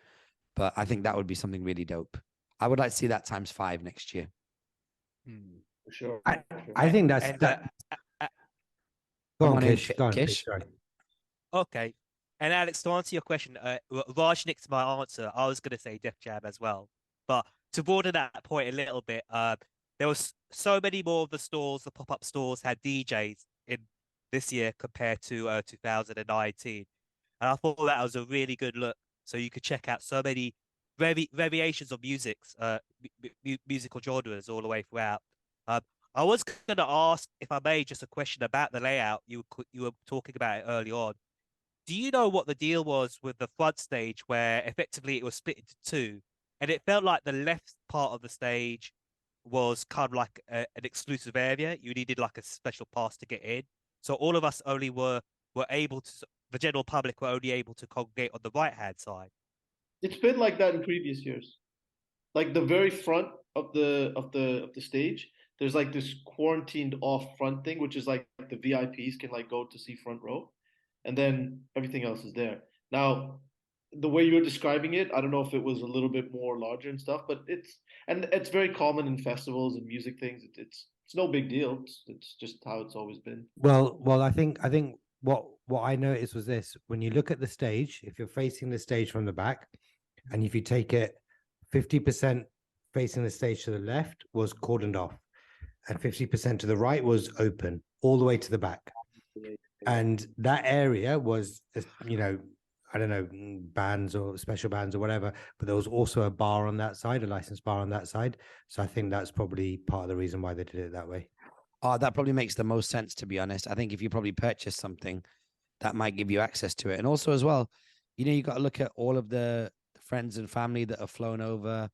But I think that would be something really dope. I would like to see that times 5 next year. For sure. I think that's Go on, Kish. Kish. Sorry. Okay. And Alex, to answer your question, Raj nicked my answer. I was going to say Def Jam as well. But to broaden that point a little bit, there was so many more of the stores, the pop-up stores had DJs in this year compared to 2019. And I thought that was a really good look. So you could check out so many variations of musical genres all the way throughout. I was going to ask, if I may, just a question about the layout. You were talking about it early on. Do you know what the deal was with the front stage, where effectively it was split into 2, and it felt like the left part of the stage was kind of like an exclusive area? You needed like a special pass to get in. So all of us only were able to, the general public were only able to congregate on the right-hand side. It's been like that in previous years. Like the very front of the stage, there's like this quarantined off front thing, which is like the VIPs can like go to see front row, and then everything else is there. Now, the way you're describing it, I don't know if it was a little bit more larger and stuff, but it's very common in festivals and music things. It's no big deal. It's just how it's always been. Well, I think what I noticed was this: when you look at the stage, if you're facing the stage from the back, and if you take it 50% facing the stage to the left was cordoned off, and 50% to the right was open, all the way to the back. And that area was, you know, I don't know, bands or special bands or whatever, but there was also a bar on that side, a licensed bar on that side. So I think that's probably part of the reason why they did it that way. Oh, that probably makes the most sense, to be honest. I think if you probably purchase something, that might give you access to it. And also as well, you know, you got to look at all of the friends and family that have flown over,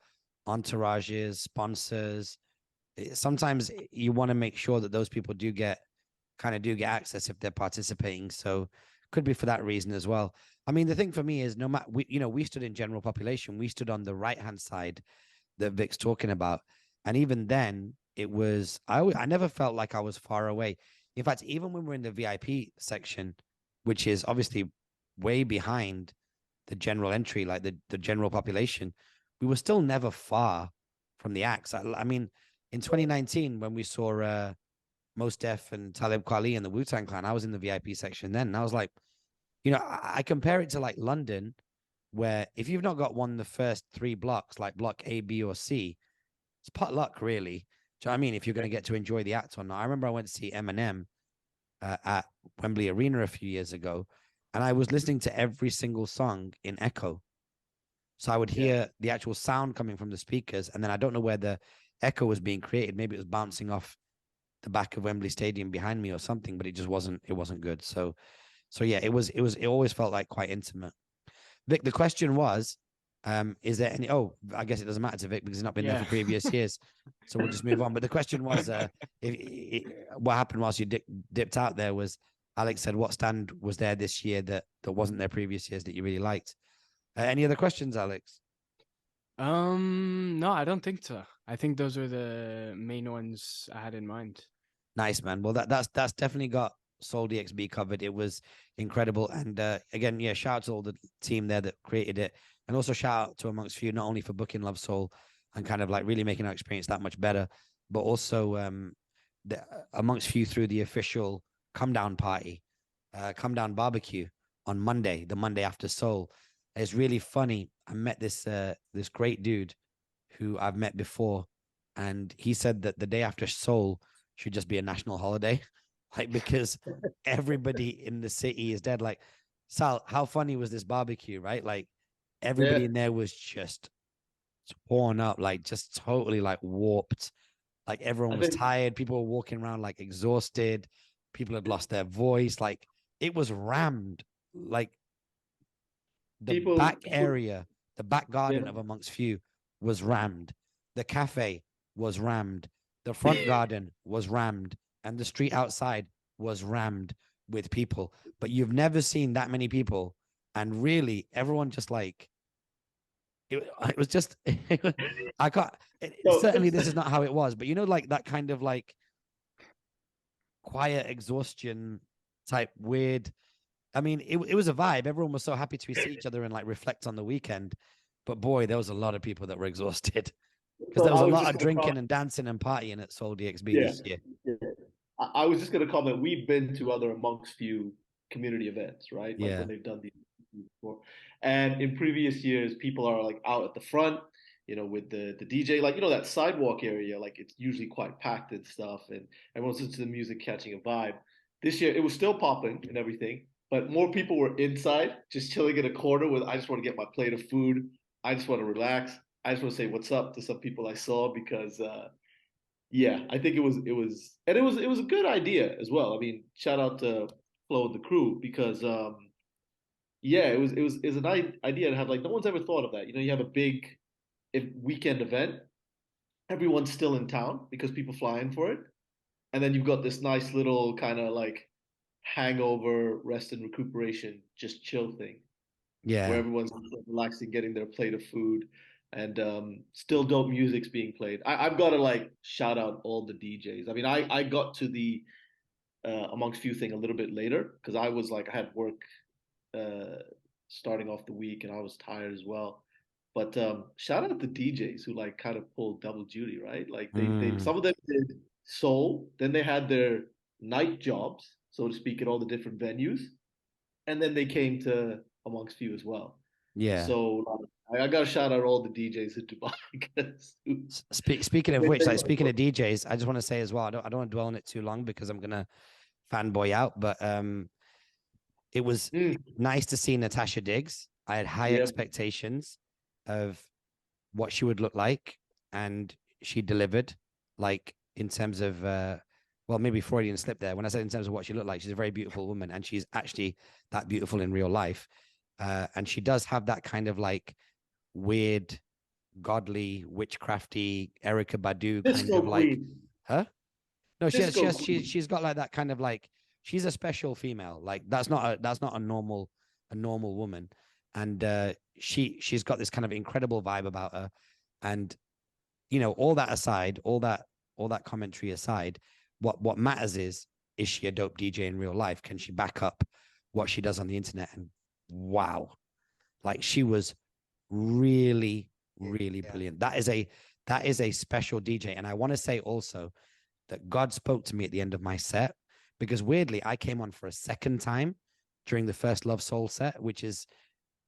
entourages, sponsors. Sometimes you want to make sure that those people do get access if they're participating. So could be for that reason as well. I mean, the thing for me is no matter, we stood in general population, we stood on the right-hand side that Vic's talking about. And even then it was, I never felt like I was far away. In fact, even when we're in the VIP section, which is obviously way behind the general entry, like the general population, we were still never far from the acts. I mean, in 2019, when we saw Mos Def and Talib Kweli and the Wu-Tang Clan, I was in the VIP section then. And I was like, you know, I compare it to like London, where if you've not got one of the first 3 blocks, like block A, B, or C, it's pot luck, really. Do you know what I mean? If you're going to get to enjoy the act or not. I remember I went to see Eminem at Wembley Arena a few years ago, and I was listening to every single song in echo. So I would hear the actual sound coming from the speakers, and then I don't know where the echo was being created. Maybe it was bouncing off the back of Wembley Stadium behind me or something, but it wasn't good. So yeah, it always felt like quite intimate. Vic, the question was, is there any, I guess it doesn't matter to Vic because he's not been there for previous years. So we'll just move on. But the question was, what happened whilst you dipped out there was, Alex said, what stand was there this year that wasn't there previous years that you really liked? Any other questions, Alex? No, I don't think so. I think those are the main ones I had in mind. Nice, man. Well, that's definitely got SoleDXB covered. It was incredible. And again, yeah, shout out to all the team there that created it. And also shout out to Amongst Few, not only for booking Love Soul and kind of like really making our experience that much better, but also Amongst Few through the official Come Down party, Come Down barbecue on Monday, the Monday after Soul. It's really funny. I met this great dude who I've met before, and he said that the day after Soul should just be a national holiday, like because everybody in the city is dead. Like, Sal, how funny was this barbecue, right? Like everybody in there was just torn up, like just totally like warped. Like everyone was tired. People were walking around like exhausted. People had lost their voice. Like it was rammed. Like the back area, the back garden of Amongst Few was rammed. The cafe was rammed. The front garden was rammed. And the street outside was rammed with people. But you've never seen that many people. And really, everyone just like, it was just, I can't, certainly this is not how it was. But you know, like that kind of like quiet exhaustion type weird. I mean, it was a vibe. Everyone was so happy to see each other and like reflect on the weekend. But boy, there was a lot of people that were exhausted because there was a lot of drinking and dancing and partying at SoleDXB this year. Yeah. I was just going to comment. We've been to other Amongst Few community events, right? Like when they've done these before. And in previous years, people are like out at the front, you know, with the DJ, like, you know, that sidewalk area, like it's usually quite packed and stuff. And everyone's into the music, catching a vibe. This year, it was still popping and everything, but more people were inside, just chilling in a corner with, I just want to get my plate of food. I just want to relax. I just want to say what's up to some people I saw because, yeah, I think it was a good idea as well. I mean, shout out to Flo and the crew because, yeah, it was an idea to have like no one's ever thought of that. You know, you have a big weekend event, everyone's still in town because people fly in for it, and then you've got this nice little kind of like hangover, rest and recuperation, just chill thing. Yeah, where everyone's relaxing, getting their plate of food, and still dope music's being played. I've got to like shout out all the DJs. I mean, I got to the Amongst Few thing a little bit later because I was like I had work starting off the week and I was tired as well. But shout out the DJs who like kind of pulled double duty, right? Like they some of them did soul, then they had their night jobs, so to speak, at all the different venues, and then they came to Amongst Few as well. Yeah. So I got to shout out all the DJs in Dubai. Speaking of which, like speaking of DJs, I just want to say as well, I don't want to dwell on it too long because I'm gonna fanboy out, but it was nice to see Natasha Diggs. I had high expectations of what she would look like, and she delivered. Like in terms of, well, maybe Freudian slip there. When I said in terms of what she looked like, she's a very beautiful woman, and she's actually that beautiful in real life. And she does have that kind of like weird, godly, witchcrafty Erykah Badu kind of like, huh? No, she's got like that kind of like, she's a special female. Like that's not a normal woman. And she's got this kind of incredible vibe about her. And you know, all that aside, all that commentary aside, what matters is she a dope DJ in real life? Can she back up what she does on the internet? And wow, like she was really brilliant. That is a special DJ. And I want to say also that God spoke to me at the end of my set, because weirdly I came on for a second time during the first Love Soul set, which is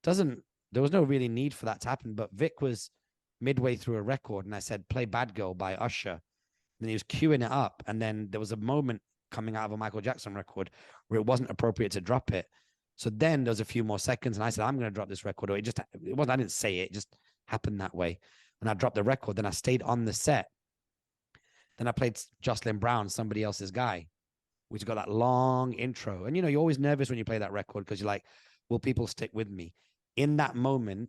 there was no really need for that to happen. But Vic was midway through a record and I said, play Bad Girl by Usher. And he was queuing it up. And then there was a moment coming out of a Michael Jackson record where it wasn't appropriate to drop it. So then there was a few more seconds and I said, I'm going to drop this record. Or it wasn't, I didn't say it, it just happened that way. And I dropped the record. Then I stayed on the set. Then I played Jocelyn Brown, Somebody Else's Guy, which got that long intro. And, you know, you're always nervous when you play that record because you're like, will people stick with me? In that moment,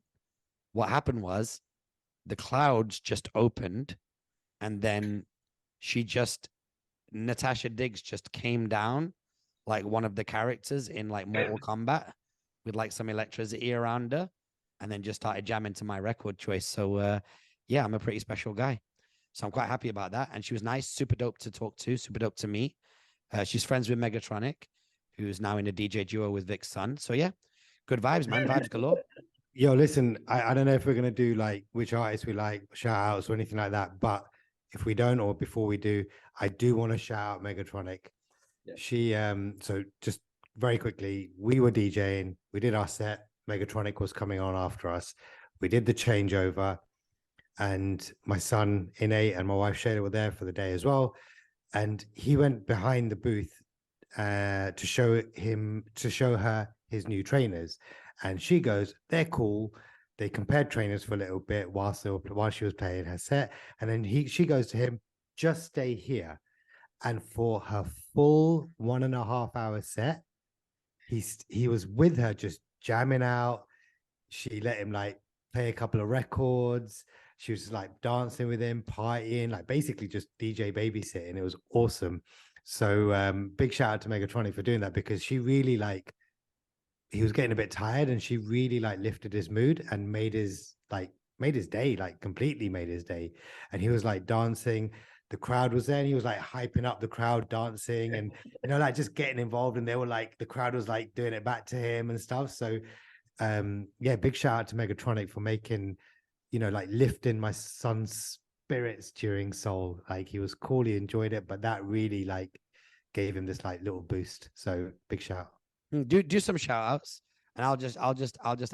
what happened was the clouds just opened and then Natasha Diggs just came down like one of the characters in like Mortal Kombat with like some electricity around her and then just started jamming to my record choice. So yeah, I'm a pretty special guy. So I'm quite happy about that. And she was nice, super dope to talk to, super dope to meet. She's friends with Megatronic, who's now in a DJ duo with Vic's son. So yeah, good vibes, man. Vibes galore. Yo, listen, I don't know if we're gonna do like which artists we like, shout outs or anything like that, but if we don't, or before we do, I do want to shout out Megatronic. Yeah. She so just very quickly, we were DJing, we did our set, Megatronic was coming on after us. We did the changeover, and my son Ine and my wife Shayla were there for the day as well. And he went behind the booth to show her his new trainers. And she goes, they're cool. They compared trainers for a little bit while she was playing her set. And then she goes to him, just stay here. And for her full 1.5 hour set, he was with her just jamming out. She let him like play a couple of records. She was like dancing with him, partying, like basically just DJ babysitting. It was awesome. So big shout out to Megatronic for doing that, because she really like, he was getting a bit tired and she really like lifted his mood and made his day, like completely made his day. And he was like dancing. The crowd was there and he was like hyping up the crowd, dancing and, like just getting involved. And they were like, the crowd was like doing it back to him and stuff. So yeah, big shout out to Megatronic for making, like lifting my son's spirits during Soul. Like he was cool, he enjoyed it, but that really like gave him this like little boost. So big shout. Do some shout outs, and I'll just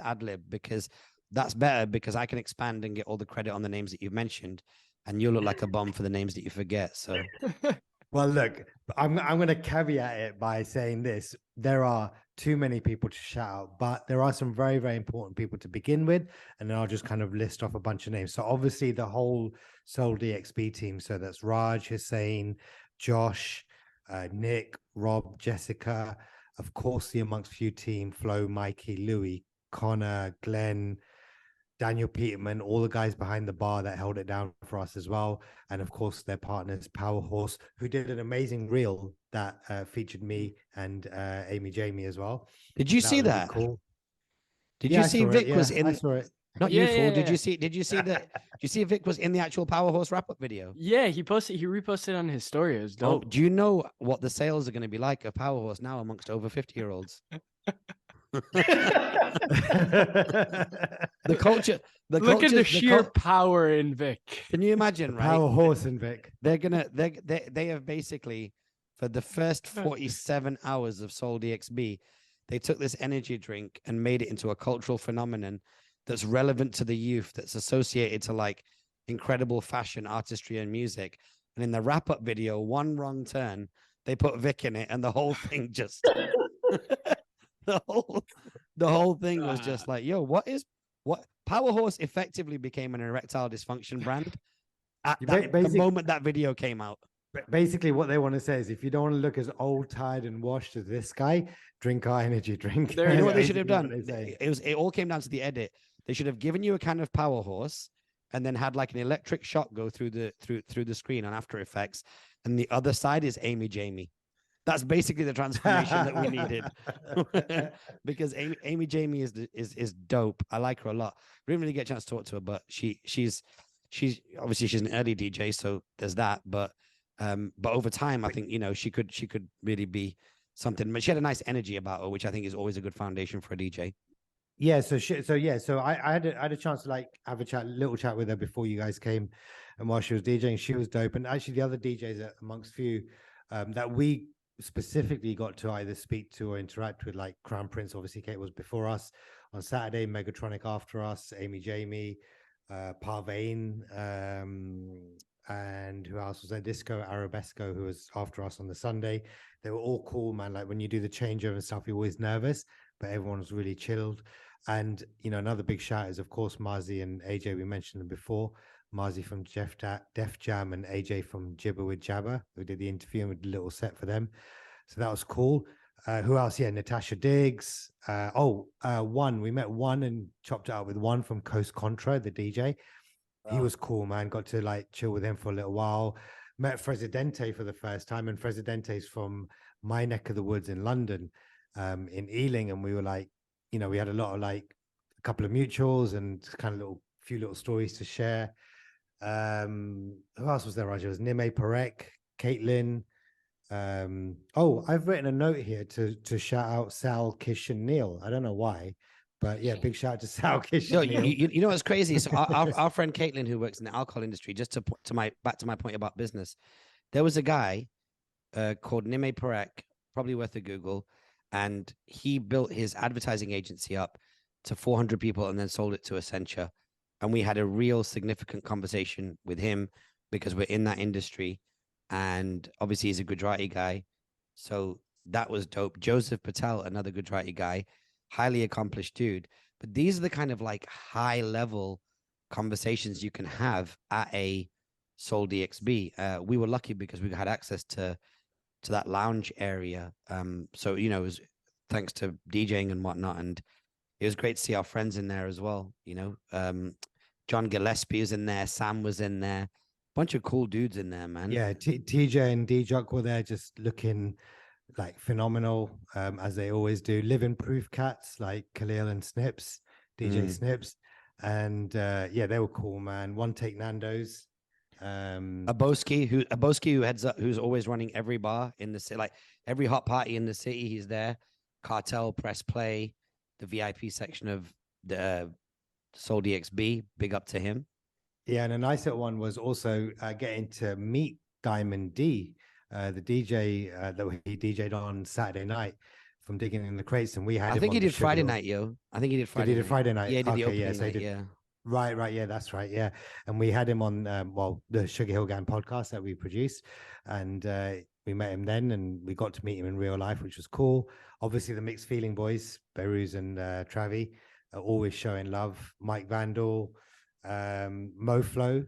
ad lib, because that's better, because I can expand and get all the credit on the names that you've mentioned, and you'll look like a bum for the names that you forget. So well, look, I'm going to caveat it by saying this: there are too many people to shout out, but there are some very, very important people to begin with, and then I'll just kind of list off a bunch of names. So obviously the whole SoleDXB team. So that's Raj, Hussein, Josh, Nick, Rob, Jessica. Of course, the Amongst Few team, Flo, Mikey, Louis, Connor, Glenn, Daniel Peterman, all the guys behind the bar that held it down for us as well. And of course, their partners, Power Horse, who did an amazing reel that featured me and Amy Jamie as well. Did you see that? Really cool. Did you see Vic was in? I saw it. Not you, fool. Did you see that? Did you see Vic was in the actual Power Horse wrap-up video? Yeah, he reposted on his story. It was dope. Oh, do you know what the sales are going to be like of Power Horse now amongst over 50-year-olds? the culture. Look at the sheer power in Vic. Can you imagine, right? Power Horse in Vic. They have basically, for the first 47 hours of SoleDXB, they took this energy drink and made it into a cultural phenomenon that's relevant to the youth, that's associated to like incredible fashion, artistry, and music. And in the wrap-up video, one wrong turn, they put Vic in it, and the whole thing just the whole thing was just like, yo, what Power Horse effectively became an erectile dysfunction brand at the moment that video came out. Basically, what they want to say is, if you don't want to look as old, tired, and washed as this guy, drink our energy drink. You know what they should have done? It all came down to the edit. They should have given you a kind of Power Horse, and then had like an electric shock go through the screen on After Effects, and the other side is Amy Jamie. That's basically the transformation that we needed. Because Amy Jamie is dope. I like her a lot. We didn't really get a chance to talk to her, but she's obviously she's an early DJ, so there's that. But over time, I think she could really be something. But she had a nice energy about her, which I think is always a good foundation for a DJ. Yeah, so I had a chance to like have a little chat with her before you guys came, and while she was DJing, she was dope. And actually, the other DJs at Amongst Few that we specifically got to either speak to or interact with, like Crown Prince, obviously Kate was before us on Saturday, Megatronic after us, Amy Jamie, Parvane, and who else was there? Disco Arabesco, who was after us on the Sunday. They were all cool, man. Like when you do the changeover and stuff, you're always nervous, but everyone was really chilled. And another big shout is of course Marzi and AJ. We mentioned them before. Marzi from Def Jam and AJ from Jibber with Jabber, who did the interview and we did a little set for them. So that was cool. Who else? Yeah, Natasha Diggs. One. We met One and chopped it up with One from Coast Contra, the DJ. He was cool, man. Got to like chill with him for a little while. Met Presidente for the first time, and Presidente's from my neck of the woods in London, in Ealing, and we were like, we had a lot of like a couple of mutuals and kind of few little stories to share. Who else was there, Raj? It was Nime Parek, Caitlin. I've written a note here to shout out Sal, Kish, and Neil. I don't know why, But yeah, big shout out to Sal Kish. No, you know what's crazy? So our friend Caitlin, who works in the alcohol industry, just to my point about business, there was a guy called Nime Parek, probably worth a Google, and he built his advertising agency up to 400 people and then sold it to Accenture. And we had a real significant conversation with him because we're in that industry, and obviously he's a Gujarati guy, so that was dope. Joseph Patel, another Gujarati guy, highly accomplished dude. But these are the kind of like high level conversations you can have at a SoleDXB. We were lucky because we had access to that lounge area. So it was thanks to DJing and whatnot, and it was great to see our friends in there as well. John Gillespie was in there, Sam was in there, bunch of cool dudes in there, man. Yeah, TJ and D-Jock were there, just looking like phenomenal, as they always do. Living proof cats like Khalil and Snips, DJ Snips, and yeah, they were cool, man. One Take Nando's, Aboski, who heads up, who's always running every bar in the city, like every hot party in the city, he's there. Cartel, Press Play, the VIP section of the SoleDXB, big up to him. Yeah, and a nice one was also getting to meet Diamond D, the DJ that he DJ'd on Saturday night from Digging in the Crates, and we had. I think he did Friday night, yo. I think he did Friday. He did Friday night. Yeah, he did the okay, opening night, yeah. Right, yeah, that's right, yeah. And we had him on, the Sugar Hill Gang podcast that we produced, and we met him then, and we got to meet him in real life, which was cool. Obviously, the Mixed Feeling boys, Beruz and Travi, are always showing love. Mike Vandal, Moflo,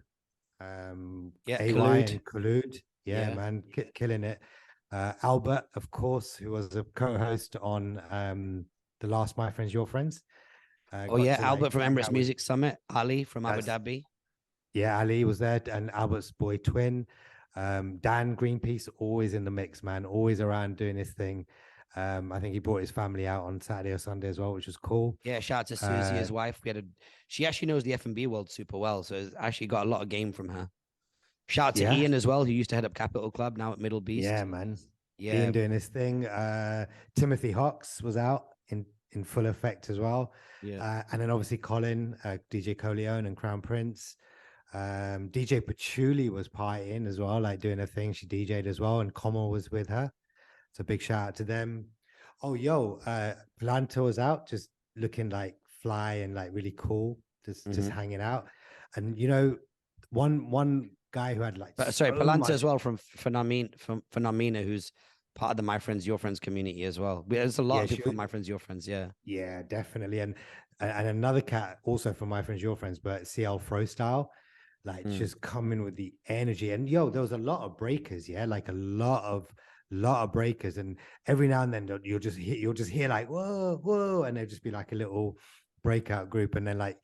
AY and Khulud, yeah, man, killing it. Albert, of course, who was a co-host on the last My Friends, Your Friends. Albert from Emirates Music Summit, Ali from Abu Dhabi. Yeah, Ali was there, and Albert's boy twin. Dan Greenpeace, always in the mix, man, always around doing his thing. I think he brought his family out on Saturday or Sunday as well, which was cool. Yeah, shout out to Susie, his wife. She actually knows the F&B world super well, so actually got a lot of game from her. Shout out to Ian as well, who used to head up Capital Club, now at Middle Beast. Yeah, man. Yeah, Ian doing his thing. Timothy Hawks was out in full effect as well. Yeah, and then obviously Colin, DJ Coleone and Crown Prince. DJ Patchouli was partying as well, like doing a thing. She DJ'd as well, and Como was with her. So big shout out to them. Oh, Planta was out, just looking like fly and like really cool, just hanging out. And one guy who had like Palanta as well from Phenomena, who's part of the My Friends, Your Friends community as well. There's a lot of people from My Friends, Your Friends, yeah, definitely. And another cat also from My Friends, Your Friends, but CL Fro style, like just coming with the energy. And there was a lot of breakers, like a lot of breakers, and every now and then you'll just hear like whoa, and there'll just be like a little breakout group, and then like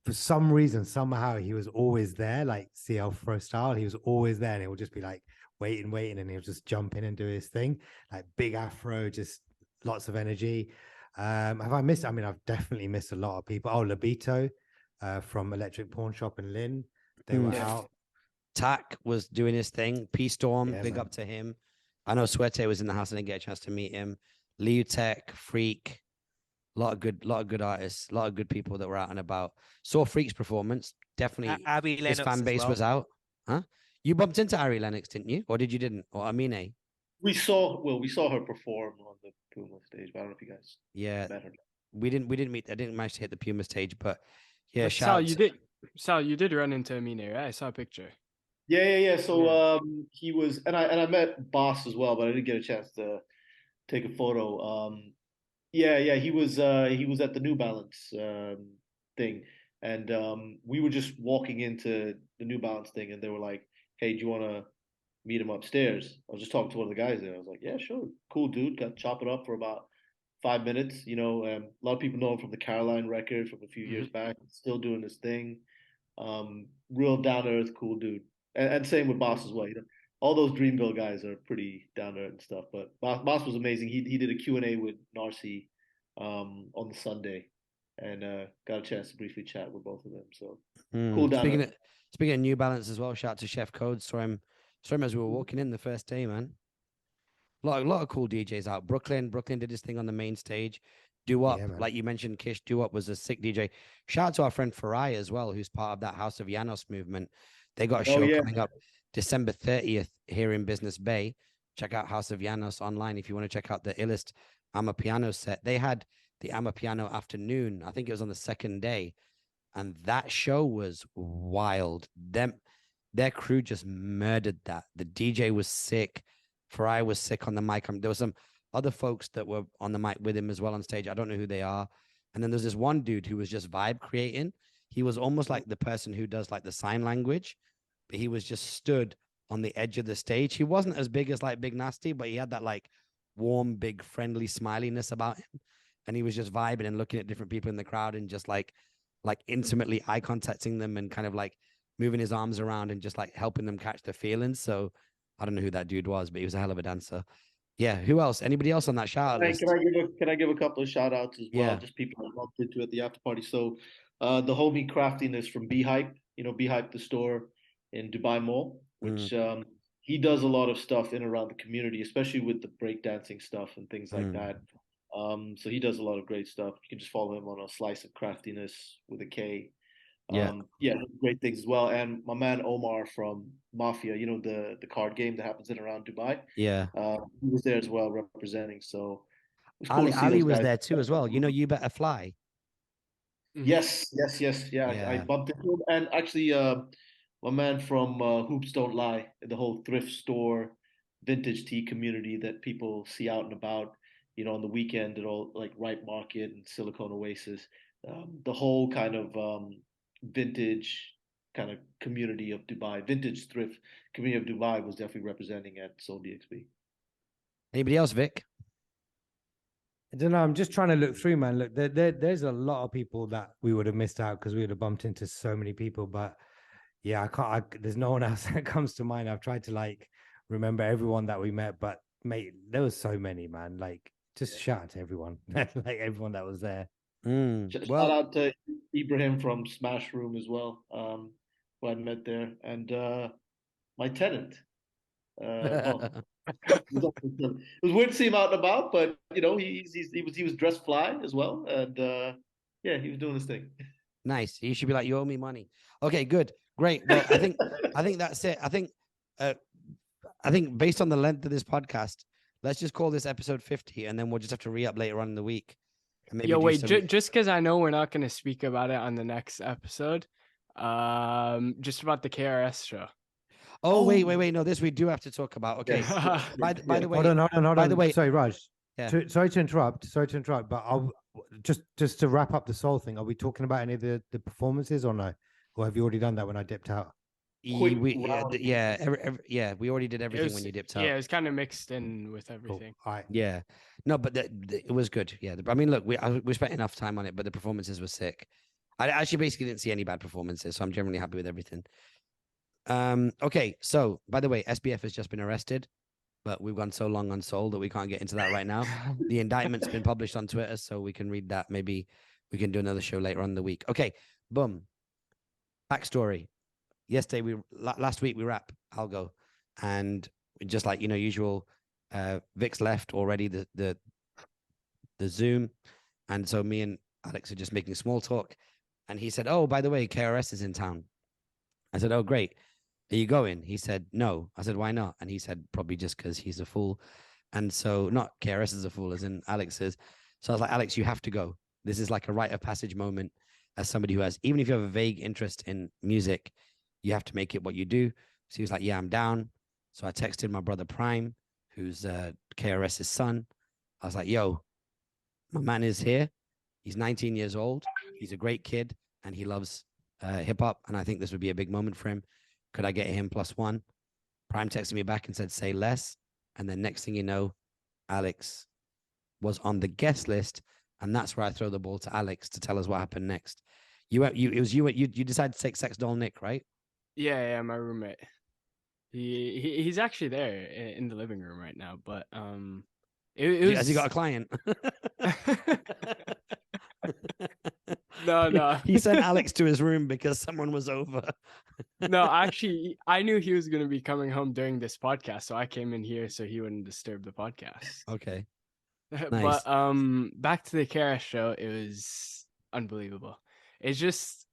for some reason somehow he was always there, like CL Fro style, he was always there, and it would just be like waiting, and he'll just jump in and do his thing, like big afro, just lots of energy. Have I missed? I mean, I've definitely missed a lot of people. Labito from Electric Pawn Shop in Lynn, they were out. Tak was doing his thing. P Storm, big up to him. I know Suerte was in the house. I didn't get a chance to meet him. Liu Tech, Freak, a lot of good artists, a lot of good people that were out and about. Saw Freak's performance. Definitely, Ari his Lennox fan base was out. Huh? You bumped into Ari Lennox, didn't you? Or didn't? Or Amine? We saw her perform on the Puma stage, but I don't know if you guys met her. We didn't meet. I didn't manage to hit the Puma stage, but yeah. But Sal, you did run into Amine, right? I saw a picture. Yeah. So he was, and I met Boss as well, but I didn't get a chance to take a photo. He was at the New Balance thing, and we were just walking into the New Balance thing, and they were like, "Hey, do you want to meet him upstairs?" I was just talking to one of the guys there. I was like, "Yeah, sure, cool dude." Got to chop it up for about 5 minutes. A lot of people know him from the Caroline record from a few years back. Still doing his thing. Real down to earth, cool dude. And same with Boss as well. All those Dreamville guys are pretty down to earth and stuff. But Boss was amazing. He did a Q&A with Narcy on the Sunday, and got a chance to briefly chat with both of them. So cool down. Speaking of New Balance as well, shout out to Chef Code. Saw him as we were walking in the first day, man. A lot of cool DJs out. Brooklyn did his thing on the main stage. Do Up, Yeah, man. like you mentioned, Kish, Do Up was a sick DJ. Shout out to our friend Farai as well, who's part of that House of Janos movement. They got a show coming up December 30th here in Business Bay. Check out House of Janos online if you want to check out the illest Amapiano set. They had the Amapiano afternoon. I think it was on the second day. And that show was wild. Their crew just murdered that. The DJ was sick. Farai was sick on the mic. There were some other folks that were on the mic with him as well on stage. I don't know who they are. And then there's this one dude who was just vibe creating. He was almost like the person who does like the sign language, but he was just stood on the edge of the stage. He wasn't as big as like Big Nasty, but he had that like warm, big, friendly smiliness about him. And he was just vibing and looking at different people in the crowd and just like intimately eye contacting them and kind of like moving his arms around and just like helping them catch their feelings. So I don't know who that dude was, but he was a hell of a dancer. Yeah. Who else? Anybody else on that shout out list? Can I give a couple of shout outs as well? Yeah. Just people that bumped into at the after party. So the homie Craftiness from Beehype, Beehype the store in Dubai Mall, which he does a lot of stuff in and around the community, especially with the breakdancing stuff and things like that. So he does a lot of great stuff. You can just follow him on a Slice of Craftiness with a K. Great things as well. And my man Omar from Mafia, the card game that happens in and around Dubai. Yeah. He was there as well representing. So it was cool Ali was there too as well. You Better Fly. Yes. Yeah. I bumped into him. And actually my man from Hoops Don't Lie, the whole thrift store vintage tea community that people see out and about, on the weekend at all, like Ripe Market and Silicon Oasis, the whole kind of vintage kind of community of Dubai, vintage thrift community of Dubai was definitely representing at SoleDXB. Anybody else, Vic? I don't know. I'm just trying to look through, man. Look, there's a lot of people that we would have missed out because we would have bumped into so many people. But yeah, there's no one else that comes to mind. I've tried to like remember everyone that we met, but mate, there was so many, man. Like, just shout out to everyone, like everyone that was there. Shout out to Ibrahim from Smash Room as well, who I met there, and my tenant. It was weird to see him out and about, but he was dressed fly as well, and he was doing his thing. Nice. You should be like, you owe me money. Okay, good, great. Well, I think that's it. I think based on the length of this podcast, let's just call this episode 50, and then we'll just have to re-up later on in the week. Just because I know we're not going to speak about it on the next episode, just about the KRS show. Oh, wait. No, this we do have to talk about. Okay. By the way, hold on. By the way, sorry, Raj. Yeah. Sorry to interrupt. But I'll just to wrap up the soul thing. Are we talking about any of the performances or no? Or have you already done that when I dipped out? We already did everything when you dipped out. Yeah, it was kind of mixed in with everything. Cool. All right. Yeah. No, but it was good. Yeah. I mean, look, we spent enough time on it, but the performances were sick. I actually basically didn't see any bad performances, so I'm generally happy with everything. Okay, so by the way, SBF has just been arrested, but we've gone so long on Soul that we can't get into that right now. The indictment's been published on Twitter, so we can read that. Maybe we can do another show later on in the week. Okay, boom. Backstory. Last week we wrap ALGO, and just like usual, Vic's left already the Zoom, and so me and Alex are just making small talk, and he said, "Oh, by the way, KRS is in town." I said, "Oh, great. Are you going?" He said, "No." I said, "Why not?" And he said, "Probably just because he's a fool." And so, not KRS is a fool, as in Alex is. So I was like, "Alex, you have to go. This is like a rite of passage moment as somebody who has, even if you have a vague interest in music, you have to make it what you do." So he was like, "Yeah, I'm down." So I texted my brother Prime, who's KRS's son. I was like, "Yo, my man is here. He's 19 years old. He's a great kid, and he loves hip hop. And I think this would be a big moment for him. Could I get him +1?" Prime texted me back and said, "Say less." And then next thing you know, Alex was on the guest list. And that's where I throw the ball to Alex to tell us what happened next. You decided to take Sex Doll Nick, right? Yeah, my roommate. He's actually there in the living room right now, but Has he got a client? No. He sent Alex to his room because someone was over. No, actually, I knew he was going to be coming home during this podcast, so I came in here so he wouldn't disturb the podcast. Okay. Nice. But back to the KRS show, it was unbelievable. It's just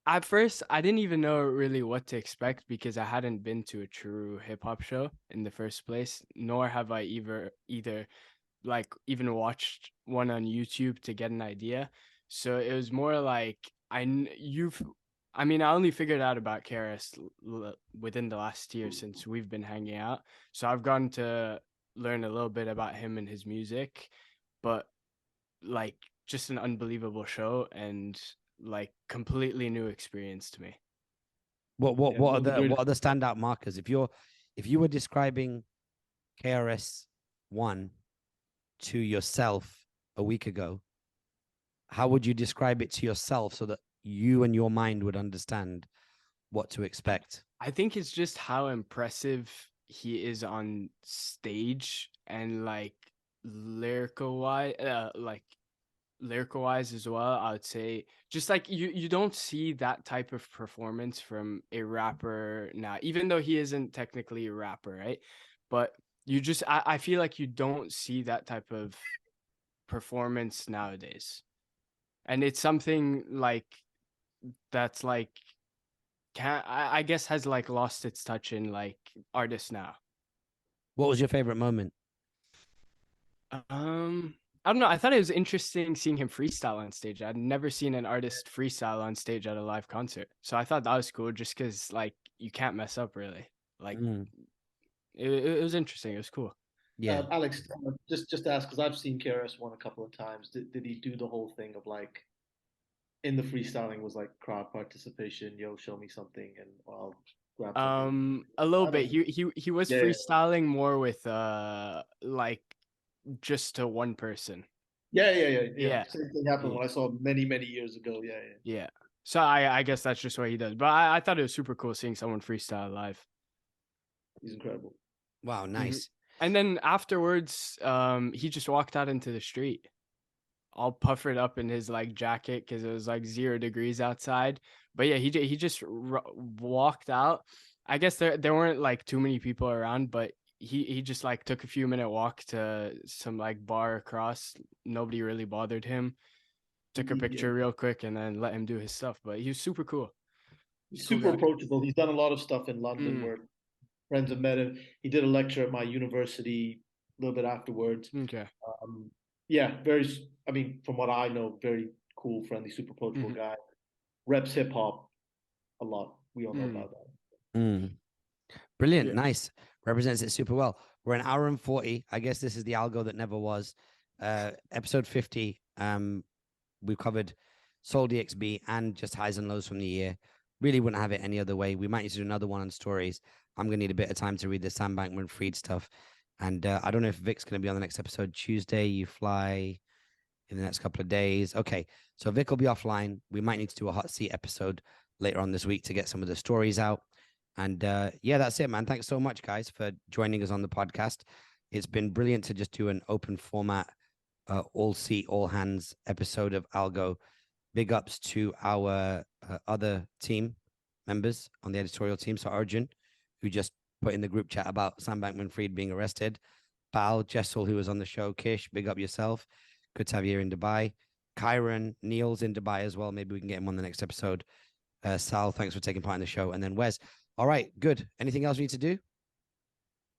at first I didn't even know really what to expect because I hadn't been to a true hip hop show in the first place, nor have I either like even watched one on YouTube to get an idea. So it was more like I mean, I only figured out about KRS within the last year since we've been hanging out. So I've gotten to learn a little bit about him and his music, but like just an unbelievable show and like completely new experience to me. What are the standout markers? If you were describing KRS-One to yourself a week ago, how would you describe it to yourself so that you and your mind would understand what to expect? I think it's just how impressive he is on stage and like lyrical wise, as well. I would say just like you don't see that type of performance from a rapper now, even though he isn't technically a rapper, right? But I feel like you don't see that type of performance nowadays. And it's something like that's like I guess has like lost its touch in like artists now. What was your favorite moment? I don't know. I thought it was interesting seeing him freestyle on stage. I'd never seen an artist freestyle on stage at a live concert, so I thought that was cool. Just because like you can't mess up really. Like it was interesting. It was cool. Yeah, Alex, just ask because I've seen KRS-One a couple of times. Did he do the whole thing of like in the freestyling was like crowd participation? Yo, show me something, and I'll grab something. A little bit. He was freestyling more with like just to one person. Yeah. Same thing happened when I saw many years ago. Yeah. So I guess that's just what he does. But I thought it was super cool seeing someone freestyle live. He's incredible. Wow, nice. And then afterwards, he just walked out into the street, all puffered up in his like jacket because it was like 0 degrees outside. But yeah, he just walked out. I guess there weren't like too many people around, but he just like took a few minute walk to some like bar across. Nobody really bothered him. Took a picture real quick and then let him do his stuff. But he was super cool. He's super approachable. He's done a lot of stuff in London where friends have met him. He did a lecture at my university a little bit afterwards. Okay. Very. I mean, from what I know, very cool, friendly, super approachable guy. Reps hip hop a lot. We all know about that. Brilliant, nice. Represents it super well. We're an hour and 40. I guess this is the algo that never was. Episode 50. We've covered SoleDXB and just highs and lows from the year. Really wouldn't have it any other way. We might need to do another one on stories. I'm going to need a bit of time to read the Sam Bankman-Fried stuff. And I don't know if Vic's going to be on the next episode Tuesday. You fly in the next couple of days. Okay, so Vic will be offline. We might need to do a hot seat episode later on this week to get some of the stories out. And that's it, man. Thanks so much, guys, for joining us on the podcast. It's been brilliant to just do an open format, all seat, all hands episode of Algo. Big ups to our other team members on the editorial team. So Arjun, who just put in the group chat about Sam Bankman-Fried being arrested. Bal, Jesal, who was on the show. Kish, big up yourself. Good to have you here in Dubai. Kyron, Neil's in Dubai as well. Maybe we can get him on the next episode. Sal, thanks for taking part in the show. And then Wes. All right, good. Anything else we need to do?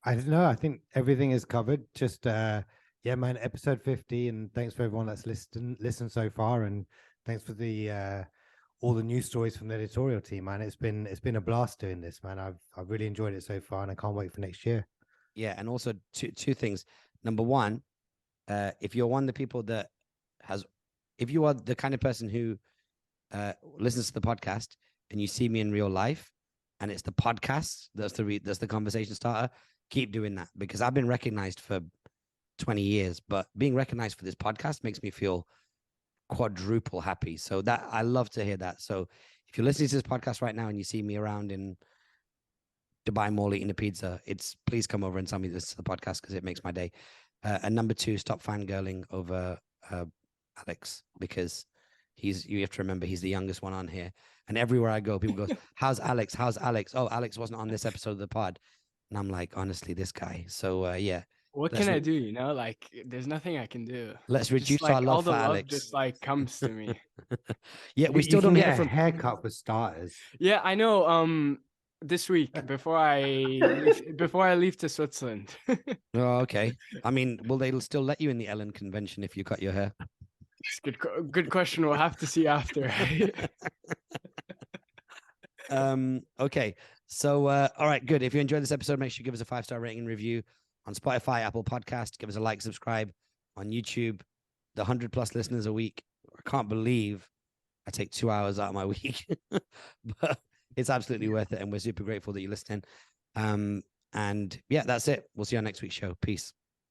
I don't know. I think everything is covered. Just man, episode 50, and thanks for everyone that's listened so far, and thanks for the all the news stories from the editorial team, man. It's been a blast doing this, man. I've really enjoyed it so far, and I can't wait for next year. Yeah, and also two things. Number one, if you're one of the people that if you are the kind of person who listens to the podcast and you see me in real life, and it's the podcast that's the conversation starter, keep doing that, because I've been recognized for 20 years, but being recognized for this podcast makes me feel quadruple happy. So that I love to hear that. So if you're listening to this podcast right now and you see me around in Dubai Mall eating a pizza, please come over and tell me this is the podcast, because it makes my day. And number two, stop fangirling over Alex, because you have to remember he's the youngest one on here. And everywhere I go, people go, how's Alex? How's Alex? Oh, Alex wasn't on this episode of the pod. And I'm like, honestly, this guy. So What can I do? You know, like there's nothing I can do. Let's Just reduce like our love all the for love Alex. just like comes to me. Yeah, we You still can don't get hear a from. haircut for starters. Yeah, I know. This week before I leave to Switzerland. Oh, okay. I mean, will they still let you in the Ellen convention if you cut your hair? It's good question. We'll have to see after. Okay. So, all right, good. If you enjoyed this episode, make sure you give us a 5-star rating and review on Spotify, Apple Podcast. Give us a like, subscribe on YouTube. The 100+ listeners a week. I can't believe I take 2 hours out of my week, but it's absolutely worth it. And we're super grateful that you're listening. And yeah, that's it. We'll see you on next week's show. Peace.